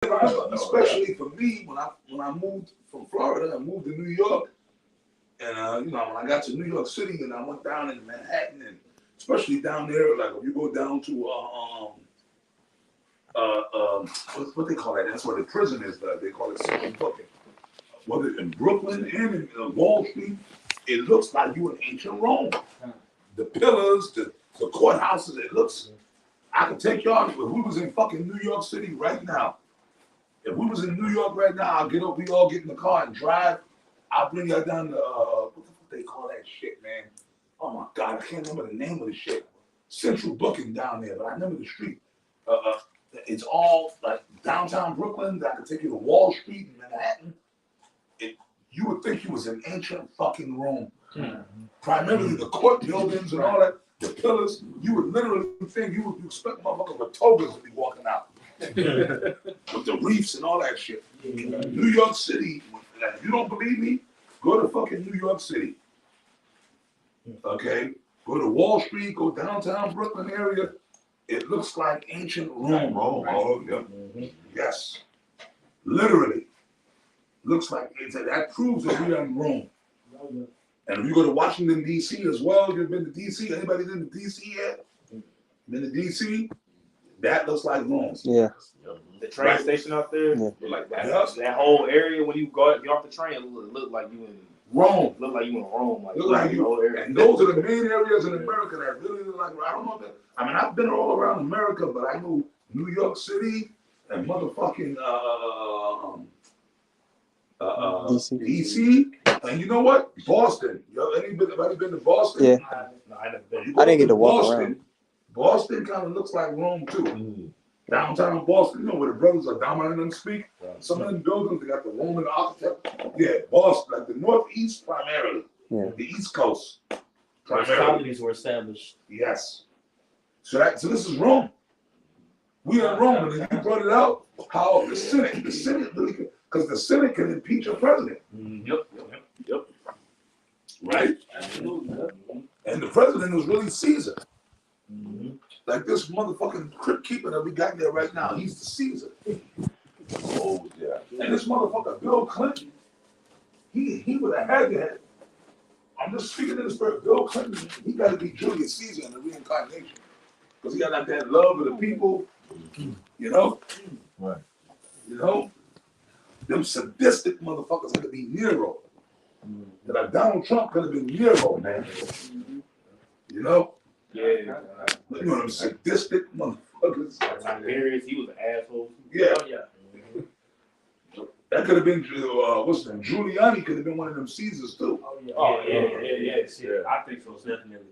especially for me when I moved from Florida, I moved to New York, and you know, when I got to New York City and I went down in Manhattan, and especially down there, like if you go down to what they call that? That's where the prison is. They call it Central Booking. Whether in Brooklyn and in Wall Street, it looks like you in ancient Rome. The pillars, the courthouses, it looks. I can take y'all. If we was in fucking New York City right now, if we was in New York right now, I'll get up. We all get in the car and drive. I'll bring y'all down to what the fuck they call that shit, man? Oh my God, I can't remember the name of the shit. Central Booking down there, but I remember the street. It's all like downtown Brooklyn. I could take you to Wall Street in Manhattan. You would think you was in ancient fucking Rome. Primarily the court buildings and all that, the pillars. You would literally think you would expect motherfuckers with togas to be walking out. With the reefs and all that shit. New York City, if you don't believe me, go to fucking New York City. Okay? Go to Wall Street, go downtown Brooklyn area. It looks like ancient Rome. Oh, yeah. Yes. Literally. Looks like that proves that we are in Rome. And if you go to Washington, D.C. as well, you've been to D.C. Anybody been to D.C. yet? Been to D.C.? That looks like Rome. Yeah. The train station out there, like that whole area when you get off the train, it look like you in Rome. Look like you in Rome. Like, look like you. Whole area. And those are the main areas in America that really look like. I don't know that. I mean, I've been all around America, but I know New York City and motherfucking DC, and you know what? Boston. Anybody been to Boston? Yeah. No, I never been. I didn't get to walk Boston. around. Boston kind of looks like Rome too. Downtown Boston, you know where the brothers are dominant and speak. Some of them buildings, they got the Roman architect. Yeah, Boston, like the Northeast primarily. Yeah. The East Coast. Colonies were established. Yes. So this is Rome. We are in Rome, and then you brought it out how the Senate really, because the Senate can impeach a president. Yep. Right? Absolutely. And the president is really Caesar. Like this motherfucking crypt keeper that we got there right now, he's the Caesar. Oh yeah. And this motherfucker Bill Clinton, he would have had that. I'm just speaking in the spirit. Bill Clinton, he got to be Julius Caesar in the reincarnation, because he got like that love of the people, you know. Right. You know, them sadistic motherfuckers had to be Nero. Like Donald Trump could have been Nero, man. You know. Yeah. You know them sadistic motherfuckers. Tiberius, he was an asshole. Yeah. Oh, yeah. That could have been, what's the name? Giuliani could have been one of them Caesars too. Oh, yeah. I think so, definitely.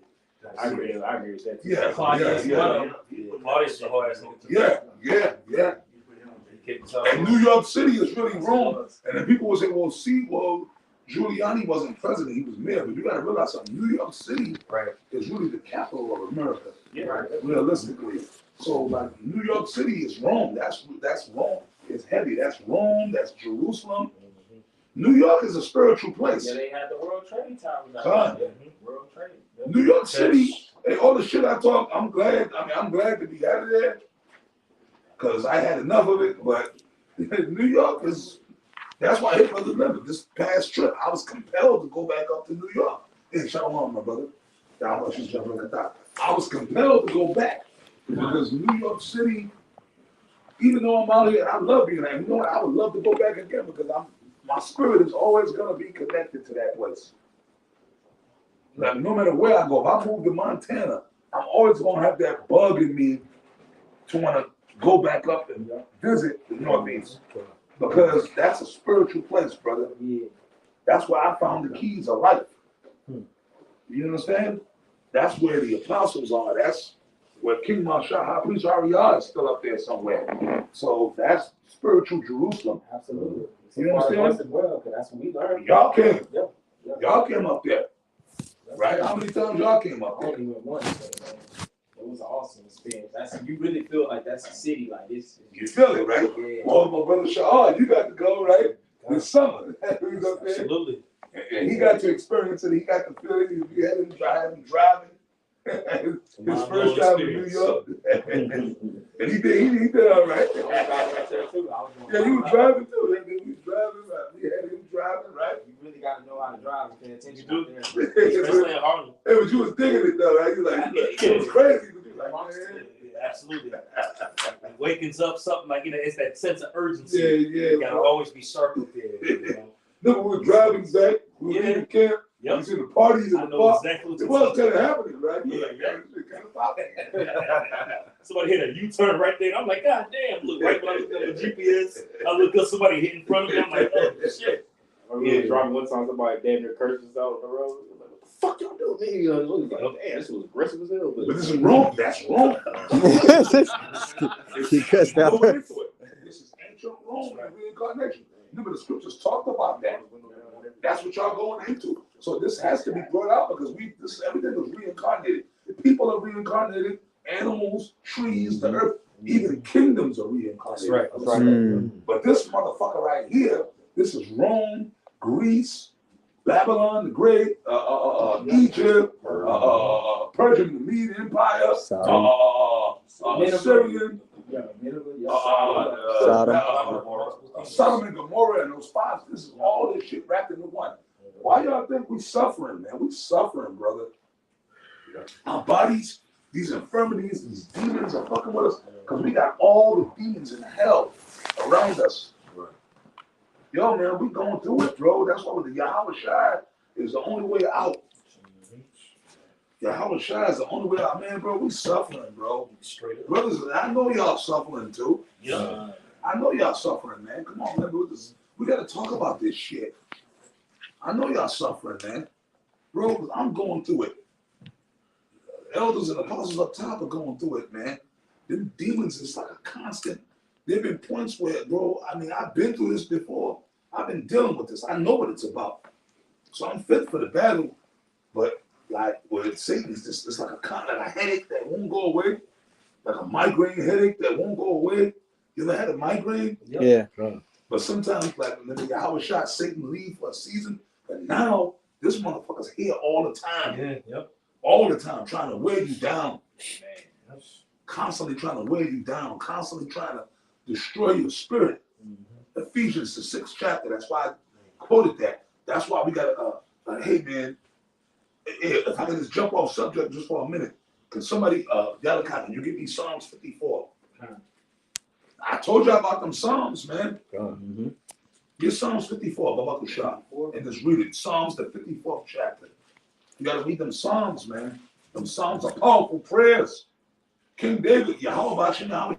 I agree with that. Yeah. Claudius is a hard ass nigga. Yeah. And New York City is really Rome. And then people will say, well, Giuliani wasn't president, he was mayor. But you got to realize something. New York City is really the capital of America. Yeah, right. Realistically. So, like, New York City is Rome. That's Rome. It's heavy. That's Rome. That's Jerusalem. New York is a spiritual place. Yeah, they had the World Trade Towers. World Trade. New York City, hey, all the shit I talk, I'm glad to be out of there, because I had enough of it. But New York is, that's why I hit Brother Limber. This past trip, I was compelled to go back up to New York. Hey, shalom, my brother. I was compelled to go back because New York City, even though I'm out here, I love being there. You know what? I would love to go back again because my spirit is always going to be connected to that place. Like, no matter where I go, if I move to Montana, I'm always going to have that bug in me to want to go back up and visit the Northeast, because that's a spiritual place, brother. That's where I found the keys of life. You understand? That's where the apostles are. That's where King Mashah, High Priest Ariah is still up there somewhere. So that's spiritual Jerusalem. Absolutely. You understand? Well, that's what we learned. Y'all came. Y'all came up there. Right? How many times y'all came up there? I only went once, man. It was an awesome experience. You really feel like that's a city like this. You feel it, right? Yeah. Well, my brother Shah, you got to go, right? This summer. Absolutely. And he got to experience it. He got to feel it. You had him driving. His first time in New York. And he did all right. I was driving right there too. I was going Yeah, you was driving too. That nigga was driving. Right? We had him driving, right? You really got to know how to drive and pay attention. You out do. there. Especially in Harlem. Hey, but you was digging it though, right? You like, it was crazy, but you like, man. Absolutely. It wakens up something like, it's that sense of urgency. Yeah. You gotta always be sharp up there. You know? Then we were driving back. We were in the camp. Yep. You see the parties in I the know park. exactly what It you're was talking kind of about. happening, right? You Yeah, like, man, this shit kind of popping. Somebody hit a U-turn right there. I'm like, God damn, look, right when I looked at the GPS, I looked up somebody hit in front of me. I'm like, oh shit. I remember driving one time, somebody damn near cursed us out on the road. Like, what the fuck y'all doing? Man, he was like, oh, damn, this was aggressive as hell. But this is wrong. That's wrong. He cussed out. Going into it. This is ancient Rome and reincarnation. Remember, the scriptures talked about that. That's what y'all going into. So this has to be brought out because everything is reincarnated. The people are reincarnated, animals, trees, the earth, even kingdoms are reincarnated. That's right. But this motherfucker right here, this is Rome, Greece, Babylon the Great, Egypt, Persian, the Mede Empire, Syrian, Sodom and Gomorrah, and those spots. This is all this shit wrapped into one. Why y'all think we suffering, man? We suffering, brother. Our bodies, these infirmities, these demons are fucking with us because we got all the demons in hell around us. Yo, man, we going through it, bro. That's why with the Yahweh Shai is the only way out. Yahweh Shai is the only way out, man, bro. We suffering, bro. Straight up. Brothers, I know y'all suffering too. Yeah. I know y'all suffering, man. Come on, man. We got to talk about this shit. I know y'all suffering, man. Bro, I'm going through it. Elders and apostles up top are going through it, man. Them demons is like a constant. There have been points where, bro, I mean, I've been through this before. I've been dealing with this. I know what it's about. So I'm fit for the battle. But like with Satan, it's like a headache that won't go away. Like a migraine headache that won't go away. You ever had a migraine? Yeah. But sometimes, like when the Yahweh shot Satan leave for a season, but now this motherfucker's here all the time. All the time, trying to wear you down. Constantly trying to wear you down. Constantly trying to destroy your spirit. Ephesians, the 6th chapter. That's why I quoted that. That's why we got to, hey man, if I can just jump off subject just for a minute, can somebody, Yalaka, can you give me Psalms 54? I told you about them Psalms, man. Get Psalms 54, Baba Kusha, and just read it. Psalms, the 54th chapter. You got to read them Psalms, man. Them Psalms are powerful prayers. King David, Yahweh Yahweh.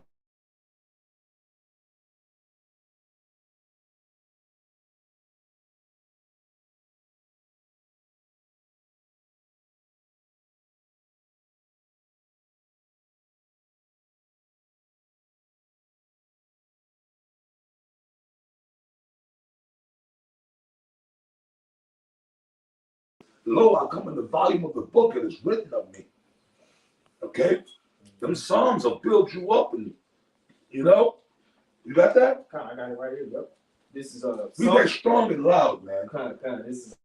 Lo, I come in the volume of the book, it is written of me. Okay? Them Psalms will build you up, and you know, you got that? I got it right here. Yep. This is Be that strong and loud, man. This is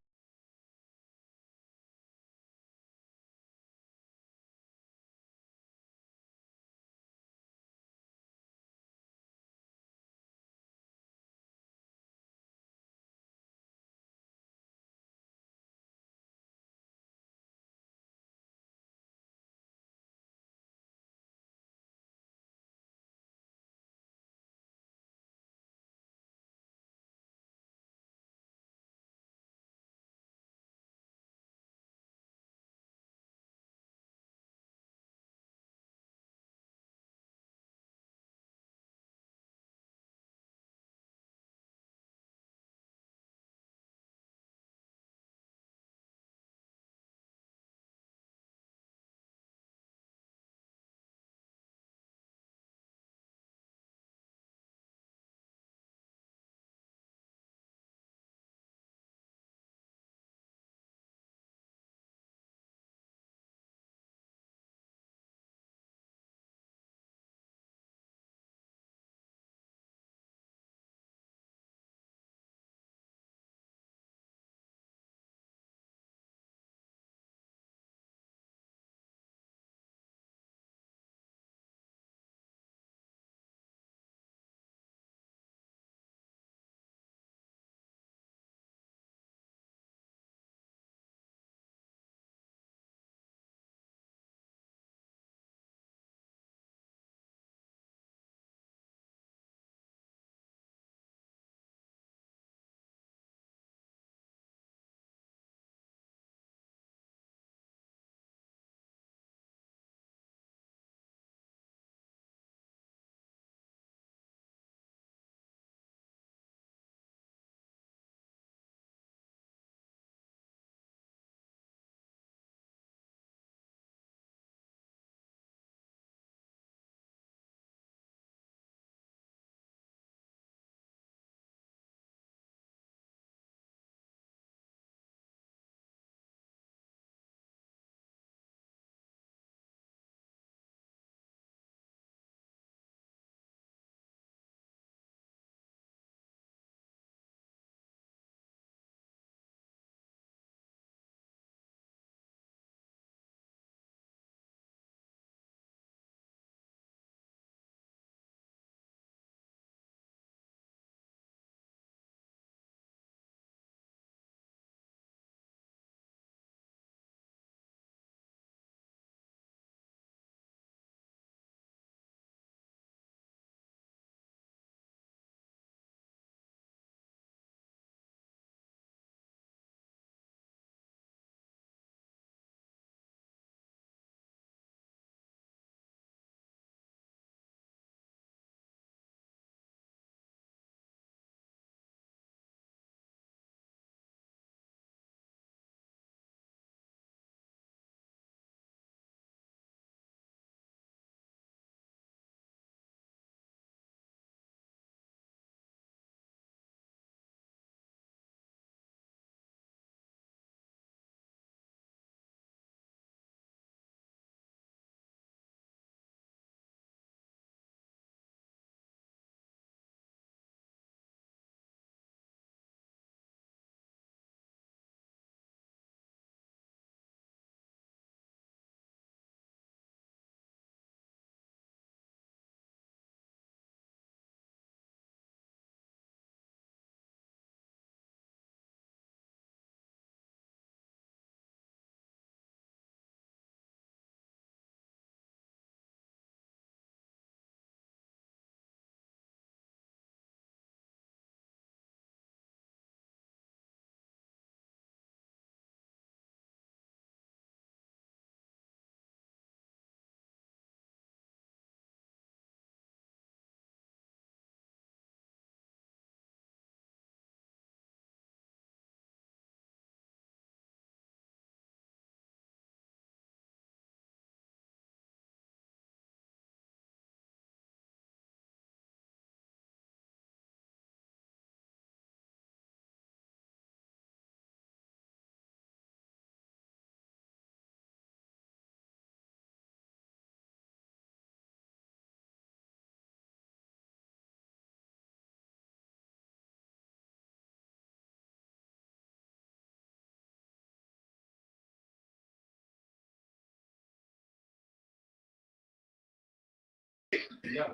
Yeah.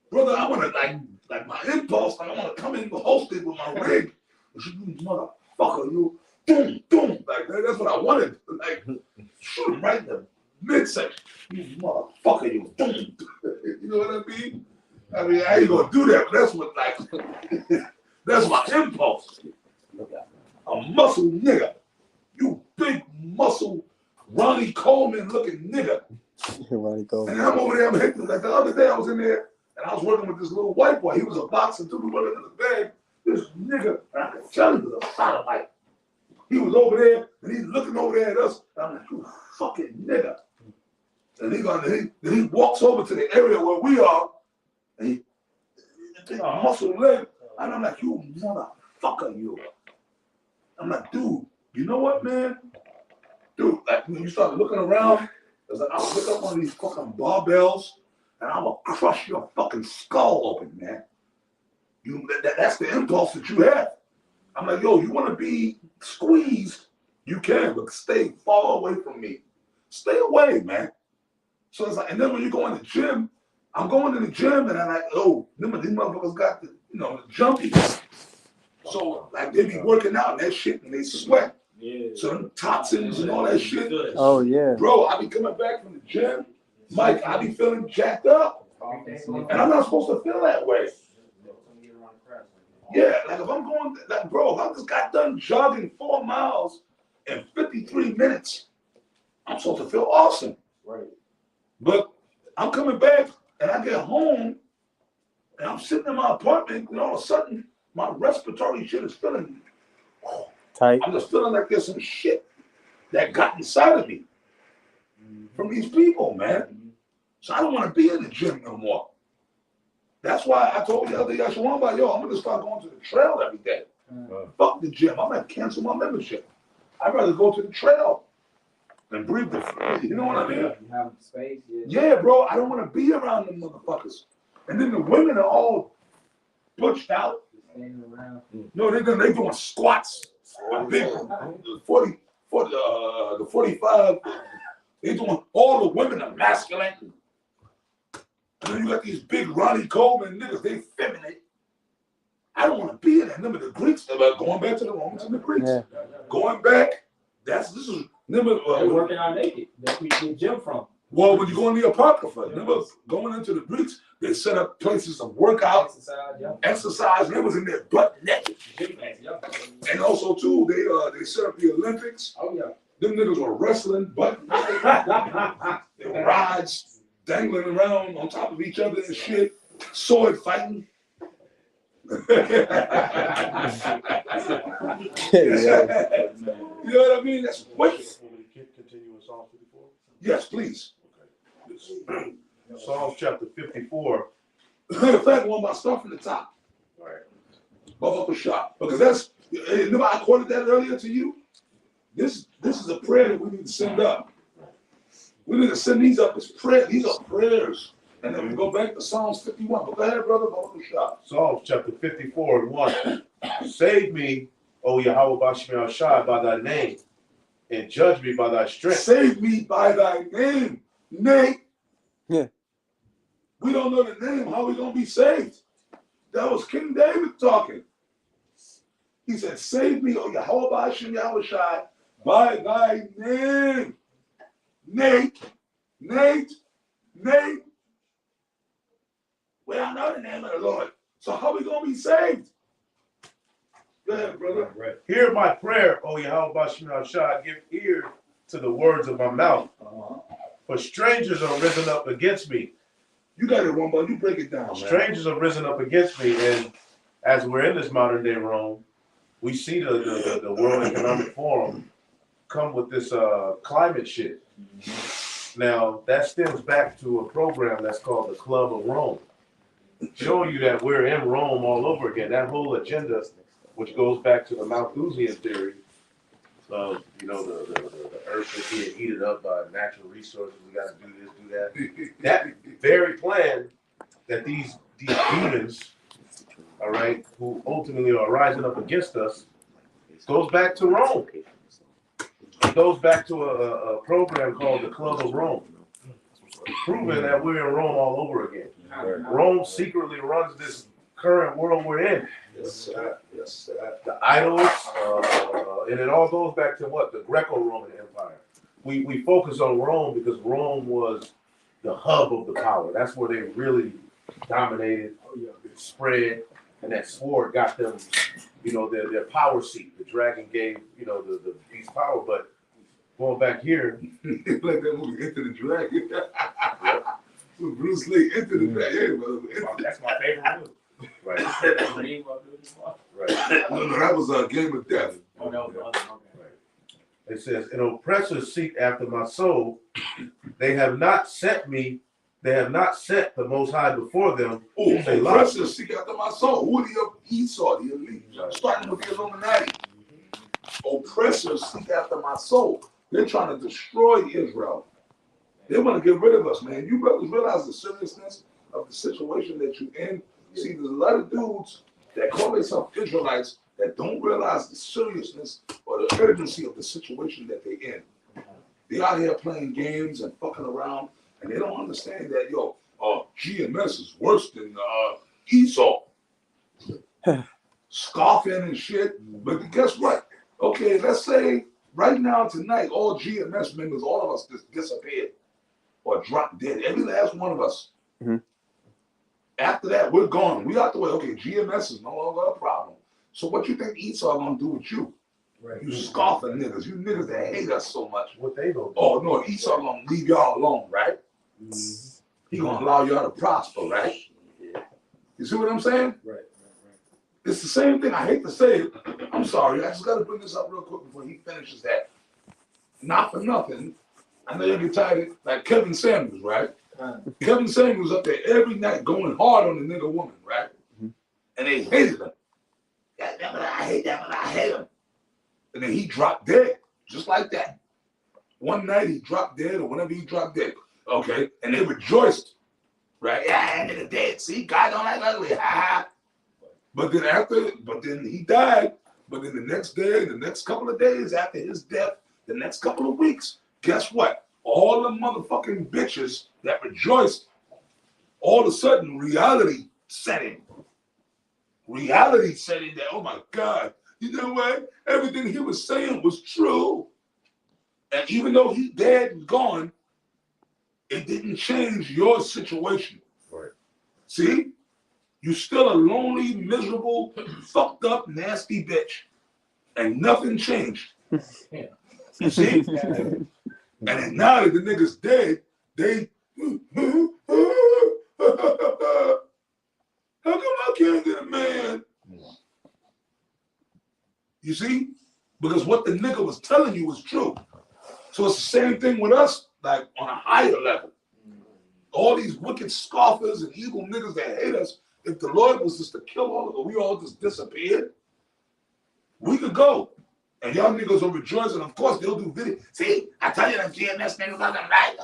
Brother, I want to, like my impulse, I want to come in hosted with my rig. You motherfucker, you, boom, boom. Like, that's what I wanted. Like, shoot him right in the midsection. You motherfucker, you, boom. You know what I mean? I ain't gonna do that, but that's what, like, that's my impulse. A muscle nigga. You big muscle, Ronnie Coleman looking nigga. Ronnie Coleman. And I'm over there, I'm hitting. Like the other day, I was in there and I was working with this little white boy. He was a boxer too. We went into the bag. This nigga, and I could tell he was a sodomite. He was over there and he's looking over there at us. And I'm like, you fucking nigga. And he walks over to the area where we are, and he big muscle leg. And I'm like, you motherfucker, you. I'm like, dude, you know what, man? Dude, like when you start looking around, it's like I'll pick up one of these fucking barbells and I'm gonna crush your fucking skull open, man. That's the impulse that you have. I'm like, yo, you wanna be squeezed, you can, but stay far away from me. Stay away, man. So it's like, and then when you go in the gym, I'm going to the gym and I'm like, oh, these motherfuckers got the, the jumpies. So like they be working out and that shit and they sweat. Yeah. So them toxins and all that shit. Oh yeah. Bro, I be coming back from the gym, Mike, I be feeling jacked up. And I'm not supposed to feel that way. Yeah, like if I'm going, like bro, if I just got done jogging 4 miles in 53 minutes, I'm supposed to feel awesome. Right. But I'm coming back and I get home and I'm sitting in my apartment and all of a sudden my respiratory shit is feeling Tight. I'm just feeling like there's some shit that got inside of me from these people, man. So I don't want to be in the gym no more. That's why I told you the other day, I said, I'm going to start going to the trail every day. Fuck the gym. I'm going to cancel my membership. I'd rather go to the trail and breathe the free. You know what I mean? You have space, Yeah, bro. I don't want to be around them motherfuckers. And then the women are all butched out. standing around. No, they're doing squats. Big, the 45, they doing all the women are masculine. And then you got these big Ronnie Coleman niggas, they feminine. I don't want to be in that. Remember the Greeks, going back to the Romans and the Greeks. Yeah. Going back, this is, remember. They're working out naked. That's where you get gym from. Well, when you go in the Apocrypha, remember going into the Greeks, they set up places of workout, exercise, and they was in there butt naked. And also too, they set up the Olympics. Oh yeah. Them niggas were wrestling, butt naked. They were rods dangling around on top of each other and shit, sword fighting. You know what I mean? That's wicked. Continue with Psalm 54? Yes, please. Okay. Psalm chapter 54. Matter of fact, one of my stuff from the top. All right. Buffalo shot. Because that's, remember I quoted that earlier to you? This is a prayer that we need to send up. We need to send these up as prayers. These are prayers. And then we go back to Psalms 51. But go ahead, brother, Buffalo shot. Psalms chapter 54 and 1. Save me, O Yahweh Bashmi Shai, by thy name, and judge me by thy strength. Save me by thy name. Nate. Yeah. We don't know the name. How are we going to be saved? That was King David talking. He said, save me, O Yahweh Bashmi Shai, by thy name. Nate. We don't know the name of the Lord. So how are we going to be saved? Go ahead, brother. Right. Hear my prayer, O Yahweh Bashmi Shai. Give ear to the words of my mouth. For strangers are risen up against me. You got it, one, but you break it down, man. Strangers have risen up against me, and as we're in this modern day Rome, we see the World Economic Forum come with this climate shit. Now that stems back to a program that's called the Club of Rome, showing you that we're in Rome all over again. That whole agenda, which goes back to the Malthusian theory of the earth is being heated up by natural resources. We got to do this, do that. That very plan that these demons, all right, who ultimately are rising up against us, goes back to Rome. It goes back to a program called the Club of Rome. proving that we're in Rome all over again. Right. Rome secretly runs this current world we're in. Yes, sir. Yes, sir. The idols, and it all goes back to what? The Greco-Roman Empire. We focus on Rome because Rome was the hub of the power. That's where they really dominated, spread, and that sword got them, their power seat. The dragon gave, the beast power. But going back here, It's like that movie Enter the Dragon. When Bruce Lee entered the dragon. That's my favorite movie. right, right. No, that was a Game of Death. Oh, that was the other one. It says, "An oppressor seek after my soul. They have not set the Most High before them. Oh, They lie." oppressors seek after my soul. Who are the Esau, the elite? Starting with the Illuminati. Oppressors seek after my soul. They're trying to destroy Israel. They want to get rid of us, man. You brothers realize the seriousness of the situation that you're in. See, there's a lot of dudes that call themselves Israelites that don't realize the seriousness or the urgency of the situation that they're in. They're out here playing games and fucking around, and they don't understand that, GMS is worse than Esau. Scoffing and shit. But guess what? Okay, let's say right now, tonight, all GMS members, all of us just disappeared or dropped dead. Every last one of us. Mhm. After that, we're gone. We out the way. Okay, GMS is no longer a problem. So what you think Esau gonna do with you? Right. You scoffing niggas. You niggas that hate us so much. What they gonna do? Oh no, Esau gonna leave y'all alone, right? He gonna allow y'all to prosper, right? You see what I'm saying? Right. It's the same thing. I hate to say it. I'm sorry. I just got to bring this up real quick before he finishes that. Not for nothing. I know you get tired of like Kevin Samuels, right? Kevin Samuels up there every night going hard on the nigga woman, right? Mhm. And they hated him. Yeah, I hate that, but I hate him. And then he dropped dead, just like that. One night he dropped dead, or whenever he dropped dead. Okay, and they rejoiced, right? Yeah, that nigga dead. See, God don't like ugly. Ha ha. But then he died. But then the next day, the next couple of days after his death, the next couple of weeks, guess what? All the motherfucking bitches that rejoiced, all of a sudden reality set in. Reality set in that, oh my God, you know what? Everything he was saying was true. And even though he's dead and gone, it didn't change your situation. Right. See? You still a lonely, miserable, fucked up, nasty bitch. And nothing changed. Yeah. You see? And then now that the nigga's dead, they how come I can't get a man? You see? Because what the nigga was telling you was true. So it's the same thing with us, like on a higher level. All these wicked scoffers and evil niggas that hate us, if the Lord was just to kill all of them, we all just disappeared, we could go. And y'all niggas will rejoice, and of course they'll do video. See, I tell you them GMS niggas wasn't right.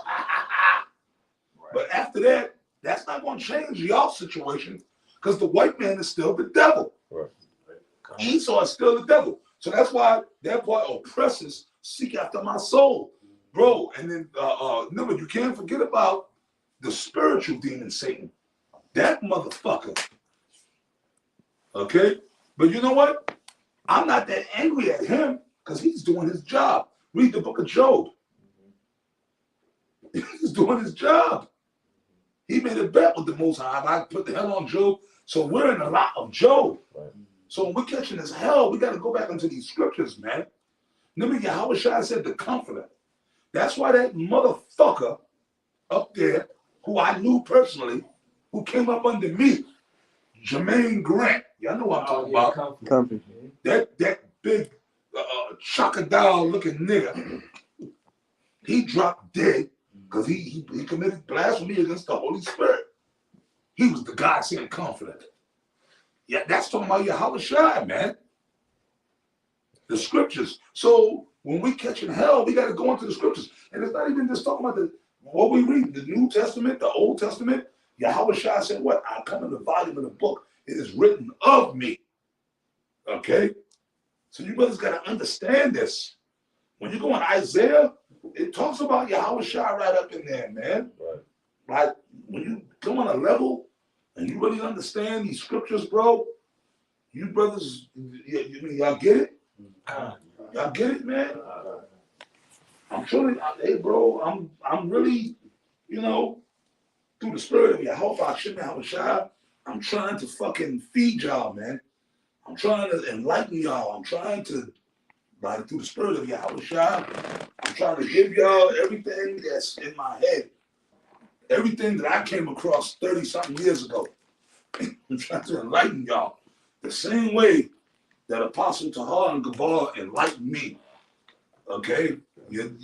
But after that, that's not going to change y'all situation because the white man is still the devil. Right. Esau is still the devil. So that's why oppressors seek after my soul. Bro, and then remember, you can't forget about the spiritual demon Satan. That motherfucker. Okay? But you know what? I'm not that angry at him because he's doing his job. Read the book of Job. He's doing his job. He made a bet with the Most High. I put the hell on Job. So we're in a lot of Job. Right. So when we're catching this hell, we got to go back into these scriptures, man. Remember, Yahweh Shai said the comforter. That's why that motherfucker up there, who I knew personally, who came up under me, Jermaine Grant. Y'all know what I'm talking about. Comfy. That big chocodile looking nigga. He dropped dead because he committed blasphemy against the Holy Spirit. He was the God sent comforter. Yeah, that's talking about Yahweh Shai, man. The scriptures. So when we catching hell, we got to go into the scriptures. And it's not even just talking about what we read, the New Testament, the Old Testament. Yahweh Shai said, what? I'll come in the volume of the book. It is written of me. Okay? So you brothers got to understand this. When you go in Isaiah, it talks about Yahweh Shai right up in there, man. Right. Like, when you come on a level and you really understand these scriptures, bro, you brothers, y'all get it? Y'all get it, man? I'm truly, hey, bro, I'm really, you know, through the spirit of Yahweh Shai, I'm trying to fucking feed y'all, man. I'm trying to enlighten y'all. I'm trying to, through the spirit of Yahweh Shai, I'm trying to give y'all everything that's in my head. Everything that I came across 30-something years ago. I'm trying to enlighten y'all. The same way that Apostle Tahar and Gabar enlightened me. Okay? You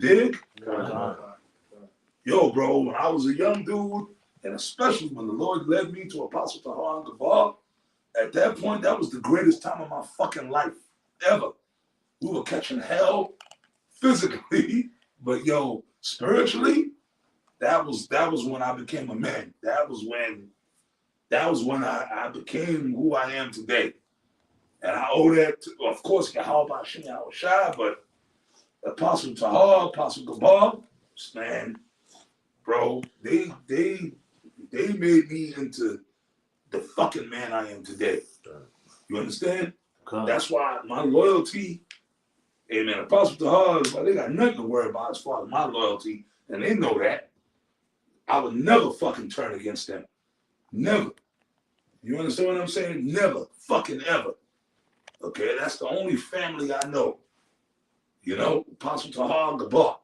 dig? Yo, bro, when I was a young dude, and especially when the Lord led me to Apostle Tahar and Gabar, at that point, that was the greatest time of my fucking life ever. We were catching hell physically, but yo, spiritually, that was when I became a man. That was when I became who I am today. And I owe that to, of course, Yahweh Shai, but Apostle Tahar, Apostle Gabar, man, bro, they made me into the fucking man I am today. You understand? That's why my loyalty, amen, Apostle Tahar, well, they got nothing to worry about as far as my loyalty, and they know that. I would never fucking turn against them. Never. You understand what I'm saying? Never. Fucking ever. Okay, that's the only family I know. You know, Apostle Tahar Gabar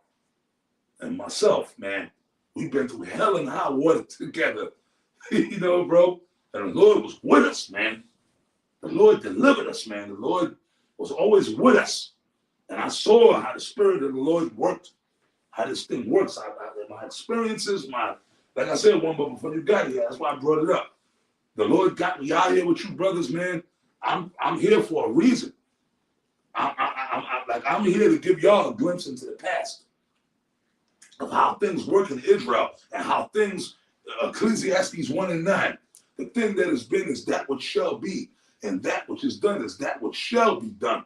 and myself, man. We've been through hell and high water together. You know, bro? And the Lord was with us, man. The Lord delivered us, man. The Lord was always with us. And I saw how the Spirit of the Lord worked, how this thing works. My experiences, like I said one but before you got here, that's why I brought it up. The Lord got me out here with you brothers, man. I'm here for a reason. I'm here to give y'all a glimpse into the past of how things work in Israel and how things, Ecclesiastes 1:9, the thing that has been is that which shall be, and that which is done is that which shall be done.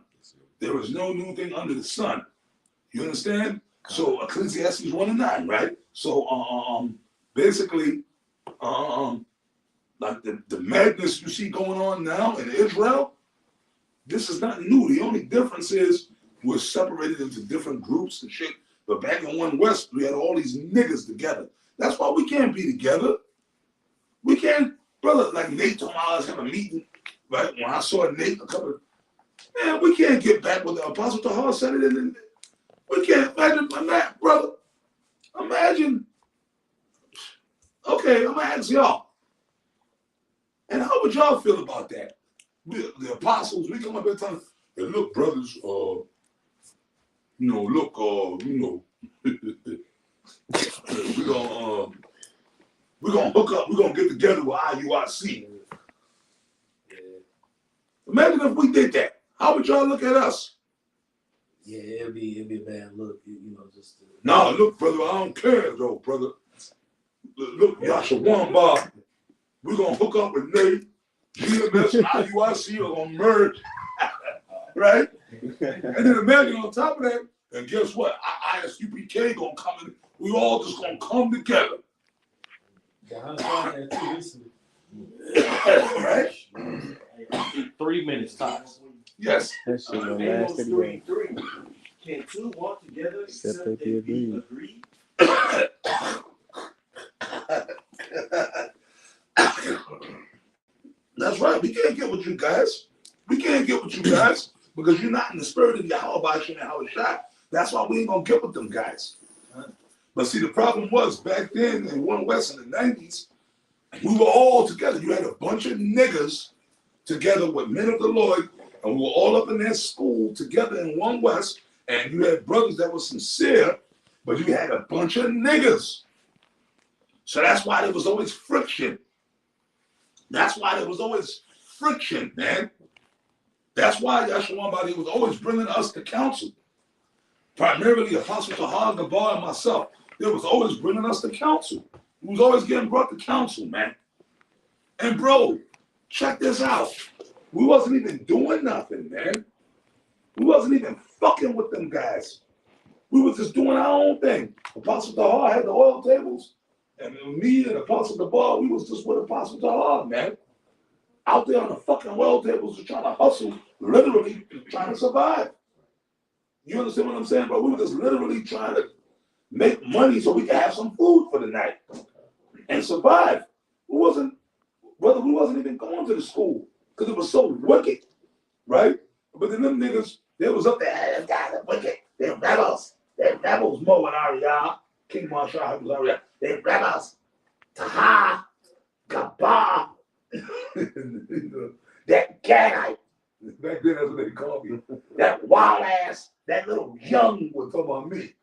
There is no new thing under the sun. You understand? So Ecclesiastes 1:9, right? So basically, like the madness you see going on now in Israel, this is not new. The only difference is we're separated into different groups and shit. But back in One West, we had all these niggas together. That's why we can't be together. We can't, brother, like Nate told me I was having a meeting, right? When I saw Nate a couple of, man, we can't get back with the Apostle Tahar said it in the, we can't imagine that, brother. Imagine, okay, I'm gonna ask y'all. And how would y'all feel about that? The apostles, we come up and tell them, hey, look, brothers, we're gonna hook up, we're gonna get together with IUIC. Imagine if we did that. How would y'all look at us? Yeah, it'd be a bad look, just. No, look, brother, I don't care though, brother. Look, Yashawan, we're gonna hook up with Nate. GMS and IUIC are gonna merge, right? And then imagine on top of that, and guess what? ISUPK gonna come in. We all just gonna come together. Right? 3 minutes tops. Yes. That shit gonna last anyway. Can two walk together Except if they agree. That's right. We can't get with you guys. We can't get with you guys because you're not in the spirit of Yahweh Shai. That's why we ain't gonna get with them guys. But see, the problem was back then in One West in the 90s, we were all together. You had a bunch of niggas together with men of the Lord, and we were all up in that school together in One West, and you had brothers that were sincere, but you had a bunch of niggas. So that's why there was always friction. That's why there was always friction, man. That's why Yahshua Badi was always bringing us to counsel. Primarily Apostle Tahar, Gabar, and myself. They was always bringing us to counsel. We was always getting brought to counsel, man. And bro, check this out. We wasn't even doing nothing, man. We wasn't even fucking with them guys. We were just doing our own thing. Apostle Tahar had the oil tables, and me and Apostle Gabar, we was just with Apostle Tahar, man. Out there on the fucking oil tables, just trying to hustle, literally trying to survive. You understand what I'm saying, bro? We were just literally trying to make money so we could have some food for the night and survive. We wasn't even going to the school because it was so wicked, right? But then them niggas, they was up there, hey, them guys are wicked. They're rebels. They're rebels, Mo and Arya. King Marshall was Arya. They're rebels. Taha, Gabah, that Gadite. Back then, that's what they called me. That wild ass, that little young, we're talking about me.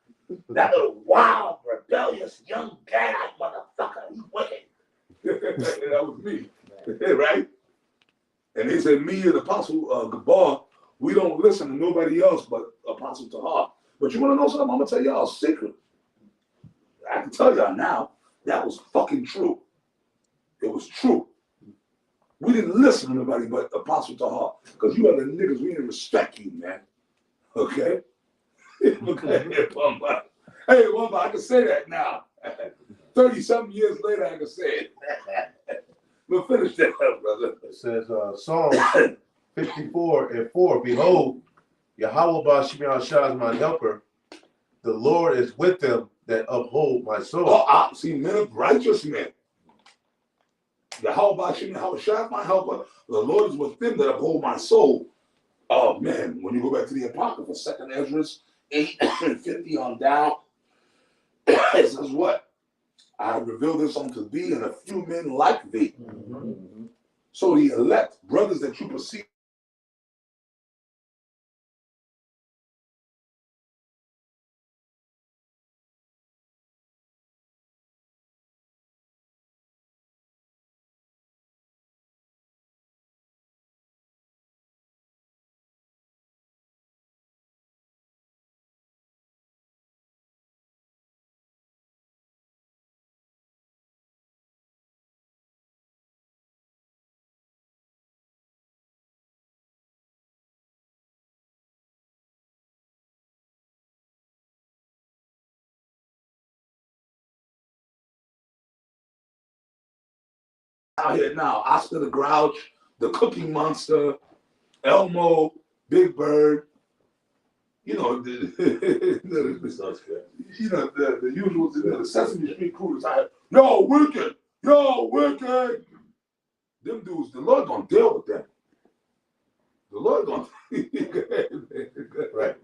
That little wild, rebellious, young Gadite motherfucker. He's wicked. That was me, right? And they said, me and Apostle Gabar, we don't listen to nobody else but Apostle Tahar. But you want to know something? I'm going to tell y'all a secret. I can tell y'all now, that was fucking true. It was true. We didn't listen to nobody but Apostle Tahar. Because you other niggas, we didn't respect you, man. Okay? Okay. Hey, Wamba, I can say that now. 30-something years later, I can say it. We'll finish that up, brother. It says, Psalm 54:4, behold, Yahweh Ba'Shemi Shah is my helper. The Lord is with them that uphold my soul. Oh, see, men of righteous men. Yahweh Ba'Shemi Shah is my helper. The Lord is with them that uphold my soul. Oh, man, when you go back to the Apocrypha, 2nd Ezra 8:50 on down, it says what? I reveal this unto thee and a few men like thee. Mm-hmm. So the elect, brothers that you perceive, out here now, Oscar the Grouch, the Cooking Monster, Elmo, Big Bird, you know, the usual, the Sesame Street crew is out here, yo, wicked, yo, wicked. Them dudes, the Lord gonna deal with them. The Lord gonna, Right.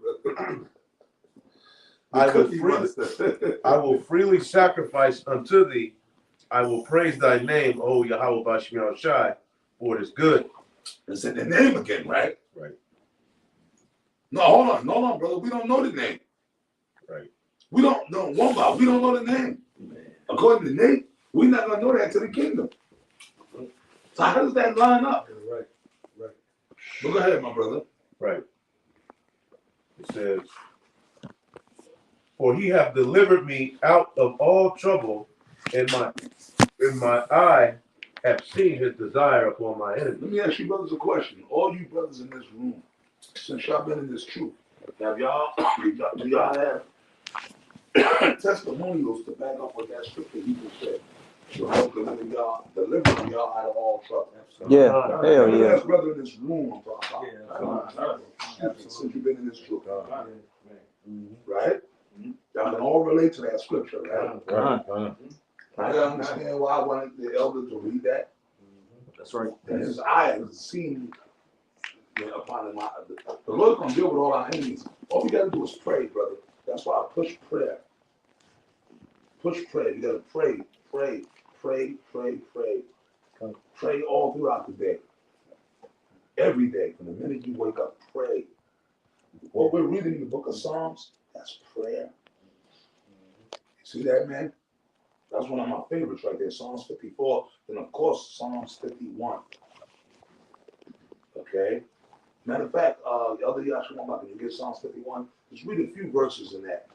The I will freely sacrifice unto thee. I will praise thy name, O Yahweh Ba'Shemi Shai, for it is good. It's in the name again, right? Right. No, hold on, brother. We don't know the name. Right. We don't know one about. We don't know the name. According to Nate, we're not gonna know that to the kingdom. So how does that line up? Right. Right. But go ahead, my brother. Right. It says, for he hath delivered me out of all trouble, and my eye have seen his desire upon my enemies. Let me ask you brothers a question. All you brothers in this room, since y'all been in this truth, do y'all have testimonials to back up what that scripture he just said? So how delivering y'all out of all trouble. Yeah, hell Every yeah. last brother in this room I'm talking about. Since you've been in this truth. Right? Y'all can all relate to that scripture, right? I don't understand why I wanted the elder to read that. That's right. And his eye has seen upon him. The Lord's gonna deal with all our enemies. All we gotta do is pray, brother. That's why I push prayer. Push prayer. You gotta pray, pray, pray, pray, pray. Pray all throughout the day. Every day. From the minute you wake up, pray. What we're reading in the book of Psalms, that's prayer. You see that, man? That's one of my favorites right there. Psalms 54, and of course, Psalms 51. Okay? Matter of fact, the other Yashima, can you get Psalms 51? Just read a few verses in that.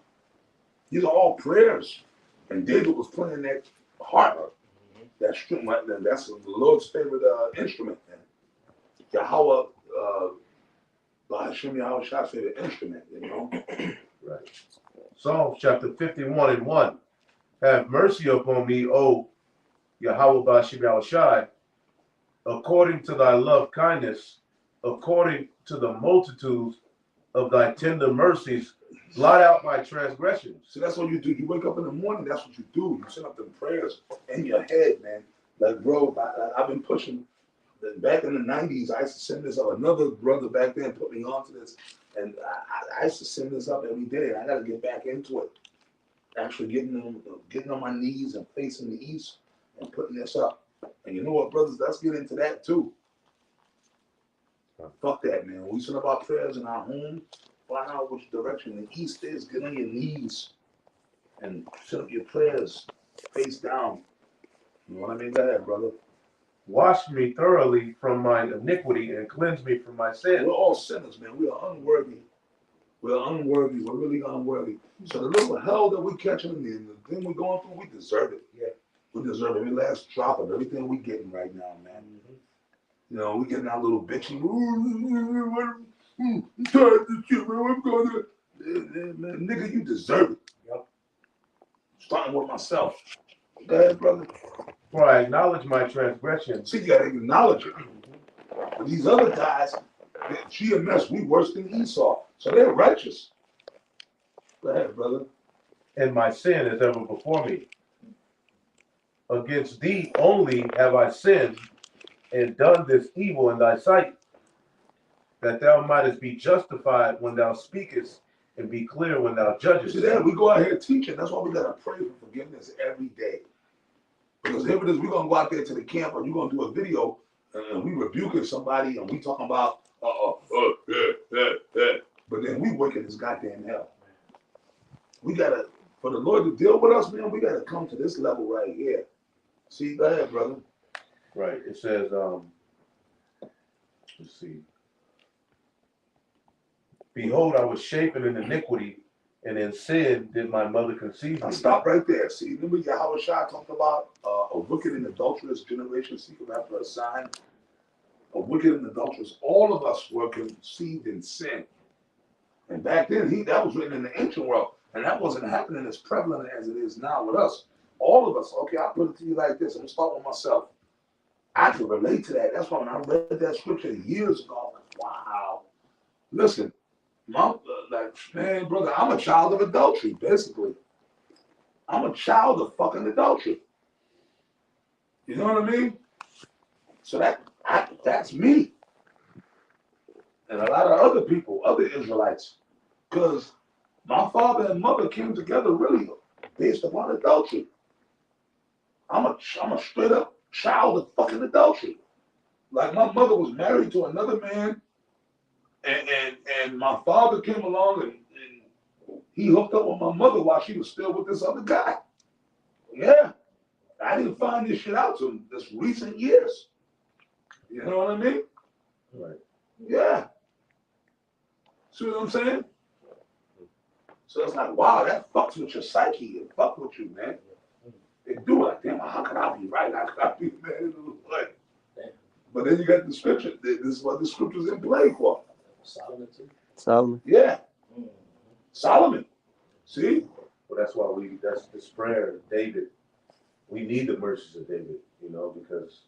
These are all prayers. And David was playing that harp. That string, that's the Lord's favorite instrument. Yahweh, by Hashem Yahweh Shah's favorite instrument, you know? Right. Psalms chapter 51:1. Have mercy upon me, O Yahweh Bashim Yahushai, according to thy love kindness, according to the multitudes of thy tender mercies, blot out my transgressions. So that's what you do. You wake up in the morning, that's what you do. You send up them prayers in your head, man. Like, bro, I've been pushing. Back in the 90s, I used to send this up. Another brother back then put me onto this. And I used to send this up every day. And I got to get back into it. Actually getting on my knees and facing the east and putting this up. And you know what, brothers? Let's get into that too. Fuck that, man. When we send up our prayers in our home, find out which direction the east is. Get on your knees and send up your prayers face down. You know what I mean? Go ahead, brother. Wash me thoroughly from my iniquity and cleanse me from my sin. We're all sinners, man. We are unworthy. We're unworthy. We're really unworthy. So the little hell that we catching and the thing we're going through, we deserve it. Yeah. We deserve every last drop of everything we're getting right now, man. You know, we getting our little bitchy. I'm tired of this shit, man. I'm going to. Man, nigga, you deserve it. Yep. Starting with myself. Go ahead, brother. For I acknowledge my transgression. See, you gotta acknowledge it. But these other guys, GMS, we worse than Esau. So they're righteous. Go ahead, brother. And my sin is ever before me. Against thee only have I sinned and done this evil in thy sight, that thou mightest be justified when thou speakest and be clear when thou judgest. See that? We go out here teaching. That's why we gotta pray for forgiveness every day. Because if it is, we're gonna go out there to the camp or you're gonna do a video and we rebuking somebody and we talking about but then we working this goddamn hell. We gotta, for the Lord to deal with us, man, we gotta come to this level right here. See, go ahead, brother. Right. It says, let's see. Behold, I was shapen in iniquity, and in sin did my mother conceive Now me. stop right there. See, remember Yahweh Shai talked about a wicked and adulterous generation seeking after a sign. A wicked and adulterous. All of us were conceived in sin. And back then, that was written in the ancient world. And that wasn't happening as prevalent as it is now with us. All of us, okay, I'll put it to you like this. I'm going to start with myself. I can relate to that. That's why when I read that scripture years ago, I was like, wow. Listen, man, brother, I'm a child of adultery, basically. I'm a child of fucking adultery. You know what I mean? So that's me. And a lot of other people, other Israelites. Because my father and mother came together really based upon adultery. I'm a straight up child of fucking adultery. Like my mother was married to another man, and my father came along and he hooked up with my mother while she was still with this other guy. Yeah. I didn't find this shit out till this recent years. You know what I mean? Right. Yeah. See what I'm saying? So it's like, wow, that fucks with your psyche. It fucks with you, man. They do it like, damn, how can I be right? How can I be mad? Like, but then you got the scripture. This is what the scripture's in play for. Solomon too. Solomon. Yeah. Solomon. See? Well, that's why that's this prayer, David. We need the mercies of David, you know, because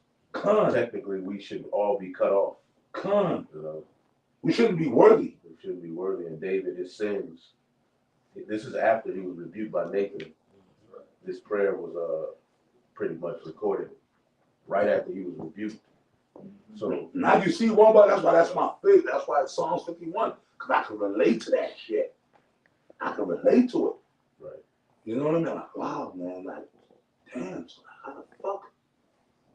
technically we should all be cut off. You know? We shouldn't be worthy. We shouldn't be worthy. And David, his sins. This is after he was rebuked by Nathan. This prayer was pretty much recorded right after he was rebuked. So now you see one, but that's my favorite. That's why it's Psalms 51, because I can relate to that shit. I can relate to it. Right. You know what I mean? Like, wow, man, like, damn, so how the fuck?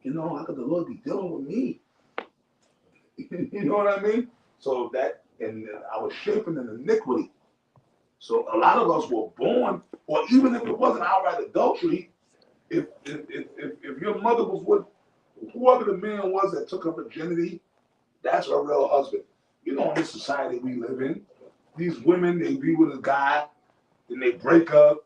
You know, how could the Lord be dealing with me? You know what I mean? So that, and I was shaping in iniquity. So a lot of us were born, or even if it wasn't outright adultery, if your mother was with whoever the man was that took her virginity, that's her real husband. You know, in this society we live in, these women, they be with a guy, then they break up,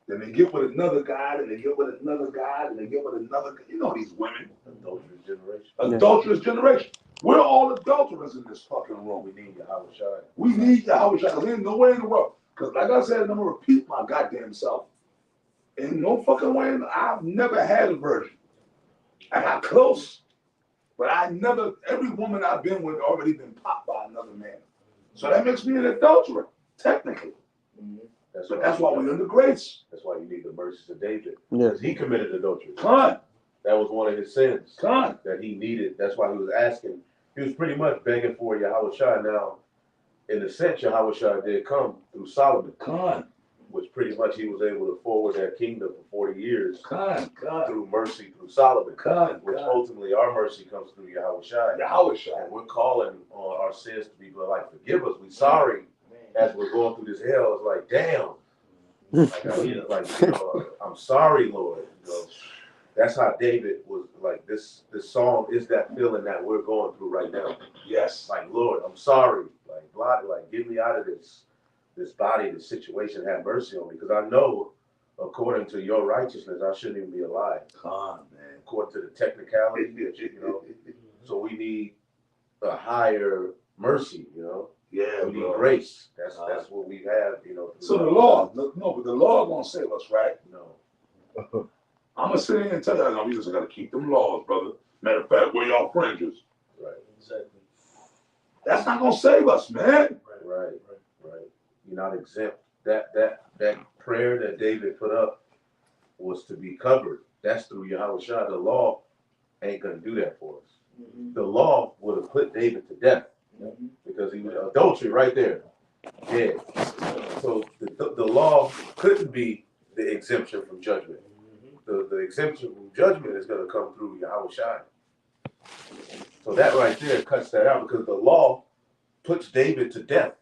then they get with another guy, then they get with another guy, then they get with another guy. You know these women. adulterous generation. Adulterous generation. We're all adulterers in this fucking room. We need Yahweh Shai. We need Yahweh Shai. There's nowhere in the world. Because like I said, I'm gonna repeat my goddamn self. In no fucking way, I've never had a virgin. I got close, but I never, every woman I've been with already been popped by another man. So that makes me an adulterer, technically. But that's why we're under grace. That's why you need the mercies of David. Yeah. Because he committed adultery. Con, That was one of his sins con, that he needed. That's why he was asking. He was pretty much begging for Yahweh Shai. Now, in a sense, Yahweh Shai did come through Solomon, con, which pretty much he was able to forward that kingdom for 40 years con, through mercy through Solomon, con, which ultimately our mercy comes through Yahweh Shai. Yahweh Shai. And we're calling on our sins to be like, forgive us. We're sorry as we're going through this hell. It's like, damn. I'm sorry, Lord. You know, that's how David was like. This song is that feeling that we're going through right now. Yes. Like, Lord, I'm sorry. Like get me out of this body, this situation. Have mercy on me, because I know, according to your righteousness, I shouldn't even be alive. Con, man. According to the technicality, you know. So we need a higher mercy, you know. Yeah, We need bro. grace. That's what we have, you know. So the law, no, but the law won't save us, right? No. I'm gonna sit here and tell you, no, we just gotta keep them laws, brother. Matter of fact, we're y'all fringes. Right. Exactly. That's not gonna save us, man. Right. You're not exempt. That prayer that David put up was to be covered. That's through Yahweh Shai. The law ain't gonna do that for us. The law would have put David to death because he was adultery right there, dead. So the law couldn't be the exemption from judgment. The exemption from judgment is gonna come through Yahweh Shai. So that right there cuts that out, because the law puts David to death.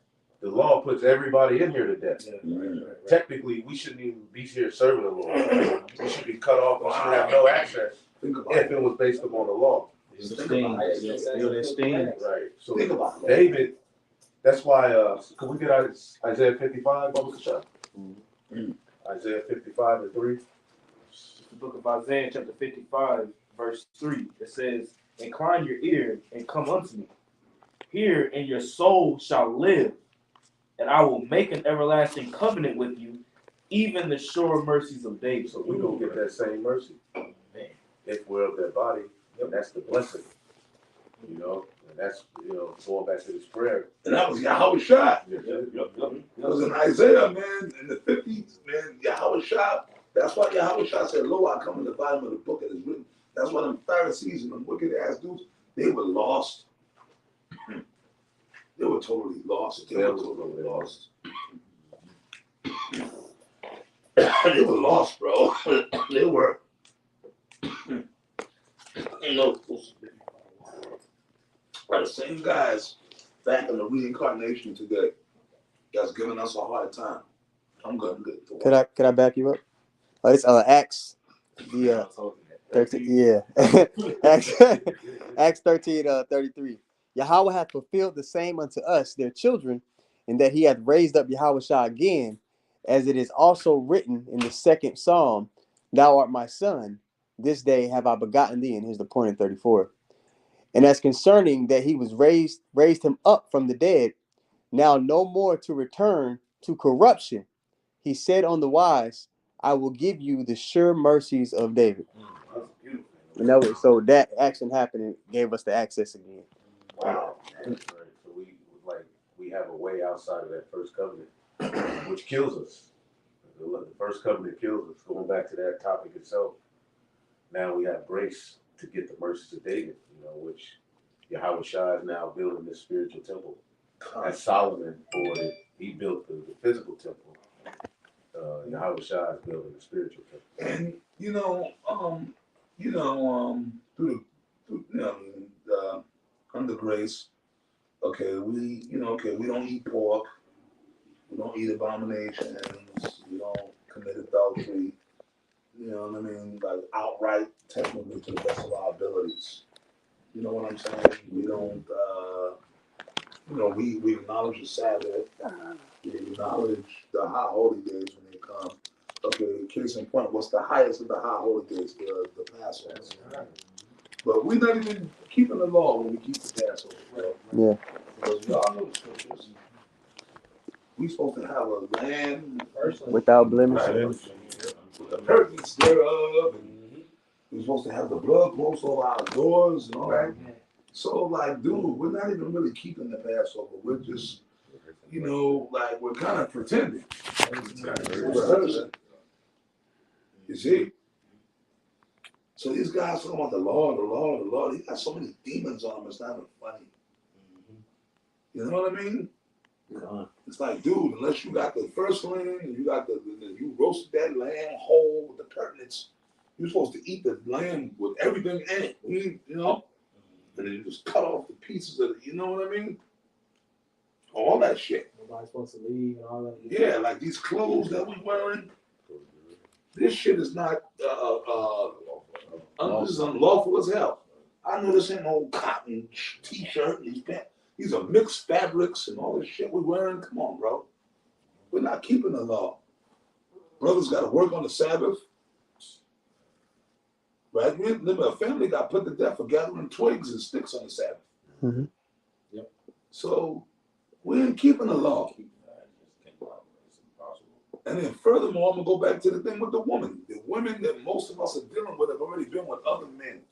The law puts everybody in here to death. Technically, we shouldn't even be here serving the Lord. We should be cut off. We should have no access if it was based upon the law. Feel that sting. Right. So Think about it. David, that's why, can we get out of Isaiah 55, Baba Kasha? Isaiah 55 and 3. The book of Isaiah, chapter 55, verse 3. It says, incline your ear and come unto me. Hear, and your soul shall live, and I will make an everlasting covenant with you, even the sure mercies of David. So we're going to get that same mercy if we're of that body, and that's the blessing, you know, and that's, you know, going back to this prayer. And that was Yahweh Shai. Yep. It was in Isaiah, man, in the 50s, man, Yahweh Shai. That's why Yahweh Shai said, lo, I come in the volume of the book that is written. That's why them Pharisees and them wicked ass dudes, they were lost. They were totally lost. They were totally lost. They were lost, bro. They were. You know, are the same guys back in the reincarnation today that's giving us a hard time. I'm good. Could I back you up? Oh, it's Acts the 13. Yeah. Acts 13, 33. Yahweh hath fulfilled the same unto us, their children, and that he hath raised up Yahweh Shai again, as it is also written in the second Psalm, thou art my son, this day have I begotten thee. And here's the point in 34. And as concerning that he was raised him up from the dead, now no more to return to corruption. He said on the wise, I will give you the sure mercies of David. And that was, so that action happened and gave us the access again. Wow. Right. So we have a way outside of that first covenant, which kills us. The first covenant kills us. Going back to that topic itself, now we have grace to get the mercies of David, you know, which Yahweh Shai is now building this spiritual temple. As Solomon poured it, he built the physical temple. Yahweh Shai is building the spiritual temple. And through under grace, we don't eat pork, we don't eat abominations, we don't commit adultery. You know what I mean? Like outright, technically, to the best of our abilities. You know what I'm saying? We don't. We acknowledge the Sabbath. We acknowledge the high holy days when they come. Okay, case in point, what's the highest of the high holy days? The Passover. But we're not even keeping the law when we keep the Passover. Right? Yeah. Because we all know the scriptures. We supposed to have a land Without blemish. right, with the purpose thereof, and we're supposed to have the blood close over our doors and all that. So, like, dude, we're not even really keeping the Passover. We're just, like, we're kind of pretending. We're rehearsing. You see? So these guys talking about the Lord, the Lord, the Lord. He got so many demons on him. It's not even funny. You know what I mean? It's like, dude, unless you got the first lamb and you got you roasted that lamb whole with the curtains, you're supposed to eat the lamb with everything in it. And then you just cut off the pieces of it. You know what I mean? All that shit. Nobody's supposed to leave and all that. Yeah, like these clothes that we wearing. This shit is not this is unlawful as hell. I know this ain't no cotton t-shirt and these pants. These are mixed fabrics and all this shit we're wearing. Come on, bro. We're not keeping the law. Brothers got to work on the Sabbath. Right? Remember, a family got put to death for gathering twigs and sticks on the Sabbath. Mm-hmm. Yep. So we ain't keeping the law. And then furthermore, I'm going to go back to the thing with the woman. The women that most of us are dealing with have already been with other men.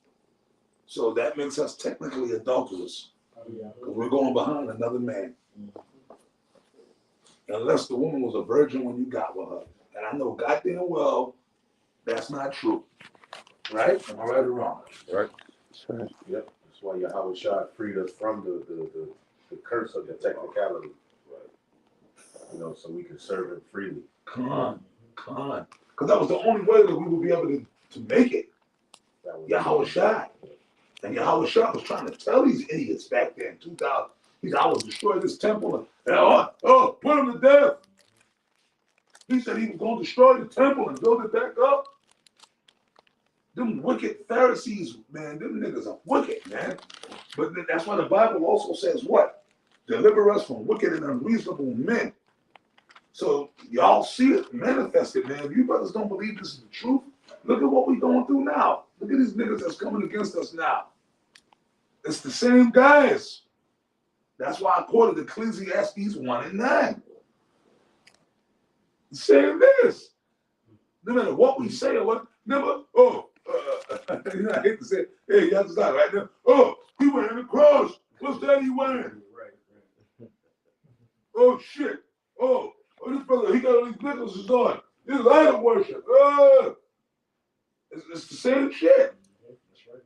So that makes us technically adulterous. Because we're going behind another man. Unless the woman was a virgin when you got with her. And I know goddamn well that's not true. Right? Am I right or wrong? Right. That's right. Yep. That's why Yahweh Shah freed us from the curse of the technicality. Right. So we can serve him freely. Come on. Because that was the only way that we would be able to make it. Yahweh Shai. And Yahweh Shai was trying to tell these idiots back then, 2000, I will destroy this temple. And put him to death. He said he was going to destroy the temple and build it back up. Them wicked Pharisees, man, them niggas are wicked, man. But that's why the Bible also says what? Deliver us from wicked and unreasonable men. So y'all see it manifested, man. If you brothers don't believe this is the truth, look at what we're going through now. Look at these niggas that's coming against us now. It's the same guys. That's why I quoted Ecclesiastes 1:9. The same niggas. No matter what we say or what, never, I hate to say, hey, y'all just right now. He wearing a cross. What's that he wearing? Right. Oh, shit. This brother, he got all these necklaces on. This is idol worship. It's the same shit. That's right.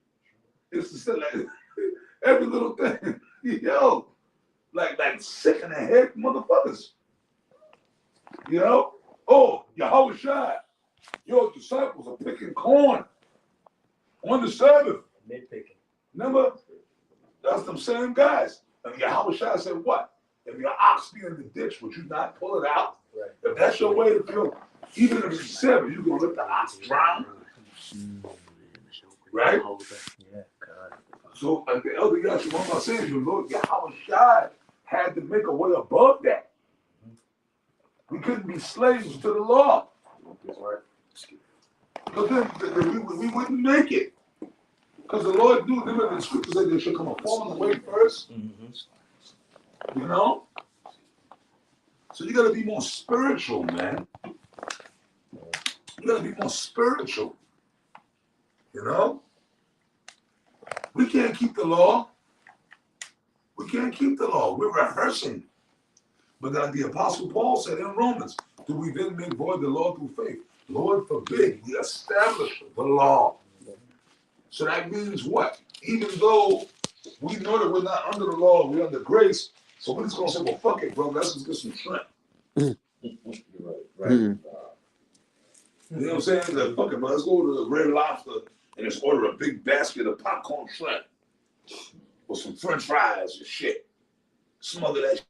It's the same, like, every little thing. Yo, like sick in the head motherfuckers. Yahweh Shai. Your disciples are picking corn on the Sabbath. Nitpicking. Remember? That's them same guys. And Yahweh Shai said, what? If your ox be in the ditch, would you not pull it out? Right. If that's your way to feel, even if it's 7, you're going to let the ox drown. Right? Yeah, God. So, like the elder Yahshua said, you Lord Yahweh Shai had to make a way above that. We couldn't be slaves to the law. That's right. Because then we wouldn't make it. Because the Lord knew, remember the scriptures said there should come a falling away first. You know? So you got to be more spiritual, man. You got to be more spiritual. You know? We can't keep the law. We can't keep the law. We're rehearsing. But like the Apostle Paul said in Romans, do we then make void the law through faith? Lord forbid, we establish the law. So that means what? Even though we know that we're not under the law, we're under grace, so we're just going to say, well, fuck it, bro, let's just get some shrimp. Right. You know what I'm saying? Like, fuck it, bro, let's go to the Red Lobster and just order a big basket of popcorn shrimp with some french fries and shit. Smother that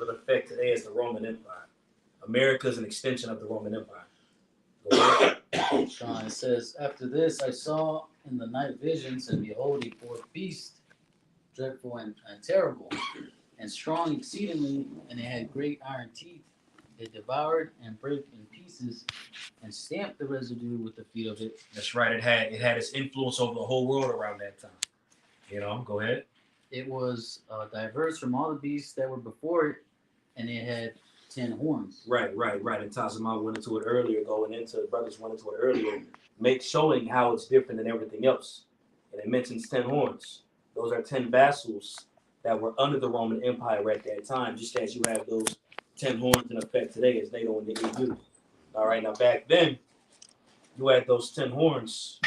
in effect today is the Roman Empire. America is an extension of the Roman Empire. Go ahead. Sean, it says, after this I saw in the night visions, and behold, a fourth beast, dreadful and terrible, and strong exceedingly, and it had great iron teeth. It devoured and brake in pieces, and stamped the residue with the feet of it. That's right. It had its influence over the whole world around that time. Go ahead. It was diverse from all the beasts that were before it, and it had 10 horns. Right. And Tazama went into it earlier, brothers went into it earlier, showing how it's different than everything else. And it mentions 10 horns. Those are 10 vassals that were under the Roman Empire at that time, just as you have those 10 horns in effect today as NATO and the EU. All right, now back then, you had those 10 horns.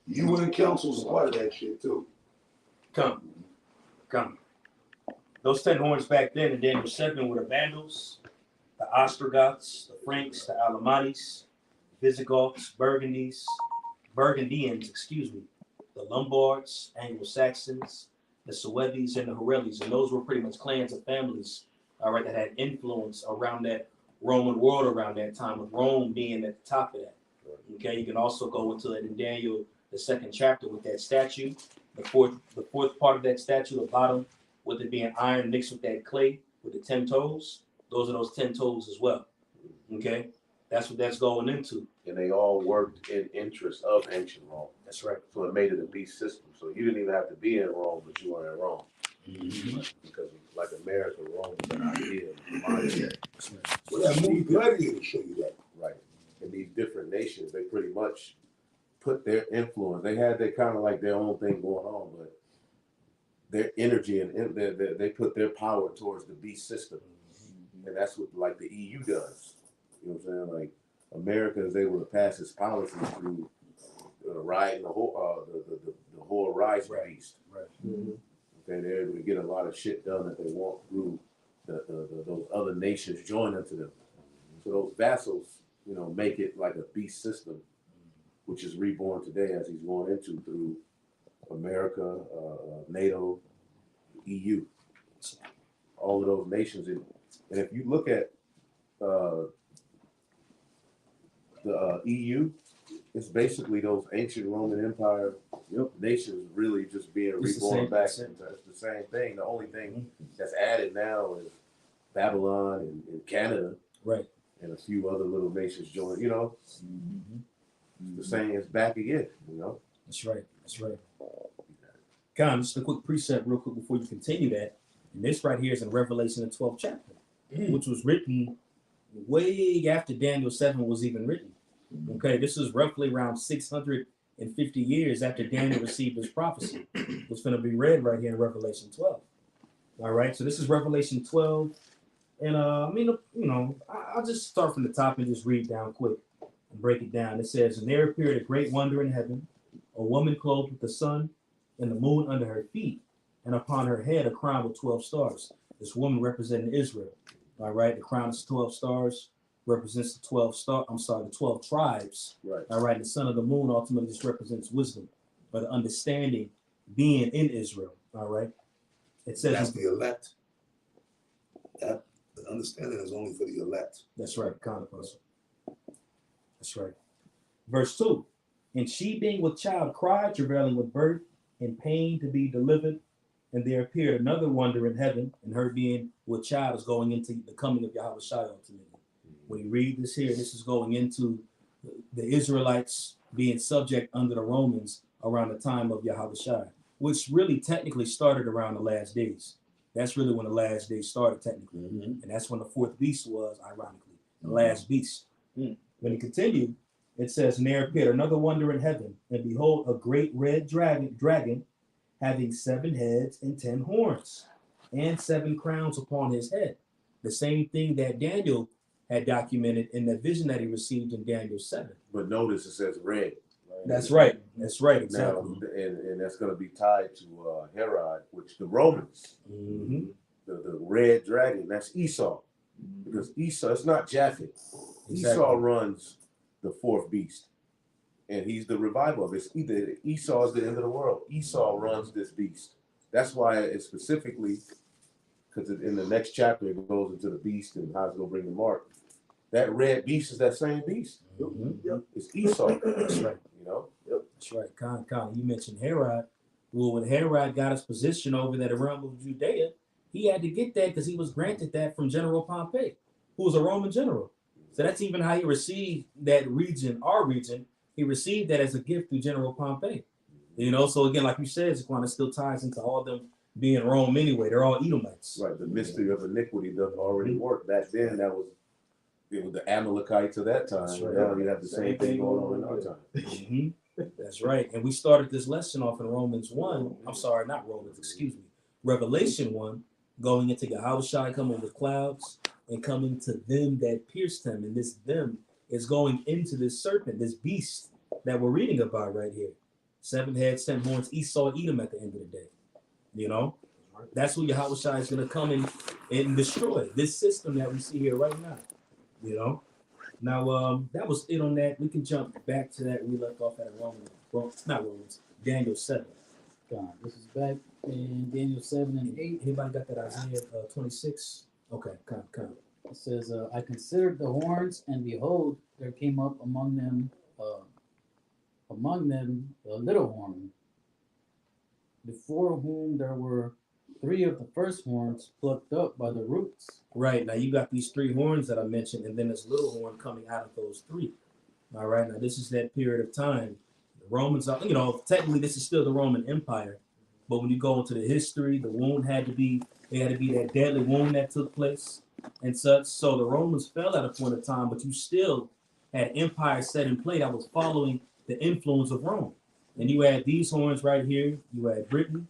UN councils are part of that shit too. Come. Those 10 horns back then in Daniel 7 were the Vandals, the Ostrogoths, the Franks, the Alamanis, Visigoths, Burgundians, the Lombards, Anglo-Saxons, the Sueves, and the Hereles. And those were pretty much clans of families, all right, that had influence around that Roman world around that time, with Rome being at the top of that. Okay, you can also go into it in Daniel, the 2nd chapter, with that statue. The fourth part of that statue, the bottom, with it being iron mixed with that clay with the 10 toes. Those are those 10 toes as well. Okay, that's what that's going into. And they all worked in interest of ancient Rome. That's right. So it made it a beast system. So you didn't even have to be in Rome, but you were in Rome. Mm-hmm. Because like America, Rome was an idea, mindset. Well, that movie Gladiator show you that. Right. And these different nations, they pretty much put their influence. They had their kind of like their own thing going on, but their energy and they put their power towards the beast system. And that's what like the EU does. You know what I'm saying? Like America is able to pass its policies through riding the whole rise beast. Right. Mm-hmm. Okay, they're able to get a lot of shit done that they want through those other nations joining to them. So those vassals, make it like a beast system, which is reborn today as he's going into through America, NATO, EU, all of those nations. And if you look at the EU, it's basically those ancient Roman Empire nations really just being reborn back. It's the same thing. The only thing that's added now is Babylon and Canada, right, and a few other little nations join. The same is back again. That's right. Come, just a quick precept, real quick, before you continue that. And this right here is in Revelation, the 12th chapter, which was written way after Daniel 7 was even written. Okay, this is roughly around 650 years after Daniel received his prophecy. It's going to be read right here in Revelation 12. All right, so this is Revelation 12. And I'll just start from the top and just read down quick and break it down. It says, and there appeared a great wonder in heaven, a woman clothed with the sun and the moon under her feet, and upon her head a crown with 12 stars. This woman representing Israel. All right, the crown is 12 stars, represents the 12 tribes. Right. All right, the son of the moon ultimately just represents wisdom, but understanding being in Israel. All right. It says that's the elect. That the understanding is only for the elect. That's right, Conquest. That's right. Verse 2. And she being with child cried, travailing with birth, in pain to be delivered. And there appeared another wonder in heaven, and her being with child is going into the coming of Yahweh Shai ultimately. When you read this here, this is going into the Israelites being subject under the Romans around the time of Yahweh Shai, which really technically started around the last days. That's really when the last days started technically. And that's when the fourth beast was, ironically, the last beast. When you continue, it says, and there appeared another wonder in heaven, and behold, a great red dragon having 7 heads and 10 horns, and 7 crowns upon his head. The same thing that Daniel had documented in the vision that he received in Daniel 7. But notice it says red. That's right. Exactly. Now, and that's going to be tied to Herod, which the Romans, the red dragon, that's Esau. Because Esau, it's not Japhet. Esau runs the fourth beast. And he's the revival of it. Esau is the end of the world. Esau runs this beast. That's why it specifically because in the next chapter it goes into the beast and how it's gonna bring the mark. That red beast is that same beast. Yep. It's Esau. That's right. You know. That's right. Con. You mentioned Herod. Well, when Herod got his position over that realm of Judea, he had to get that because he was granted that from General Pompey, who was a Roman general. So that's even how he received that region, our region. He received that as a gift through General Pompey. You know, so again, like you said, Zaquan, it still ties into all them being Rome anyway. They're all Edomites. Right. The mystery of iniquity doesn't already work. Back then, that was it was the Amalekites of that time. That's right. Now you have the same thing going on in our time. Mhm. That's right. And we started this lesson off in Romans 1. I'm sorry, not Romans, excuse me. Revelation 1, going into Yahushua coming with clouds and coming to them that pierced him. And this them is going into this serpent, this beast that we're reading about right here. 7 heads, 10 horns, Esau, Edom at the end of the day. You know? That's who Yahushua is going to come in and destroy. This system that we see here right now. You know? Now, that was it on that. We can jump back to that. We left off at Romans, Daniel 7. God, this is back in Daniel 7 and 8. Anybody got that Isaiah 26? Okay, come. It says, I considered the horns, and behold, there came up among them a little horn, before whom there were 3 of the first horns plucked up by the roots. Right, now you got these 3 horns that I mentioned, and then this little horn coming out of those 3. All right, now this is that period of time. The Romans are, you know, technically this is still the Roman Empire, but when you go into the history, the wound had to be that deadly wound that took place and such. So the Romans fell at a point of time, but you still had empire set in play that was following the influence of Rome. And you had these horns right here. You had Britain,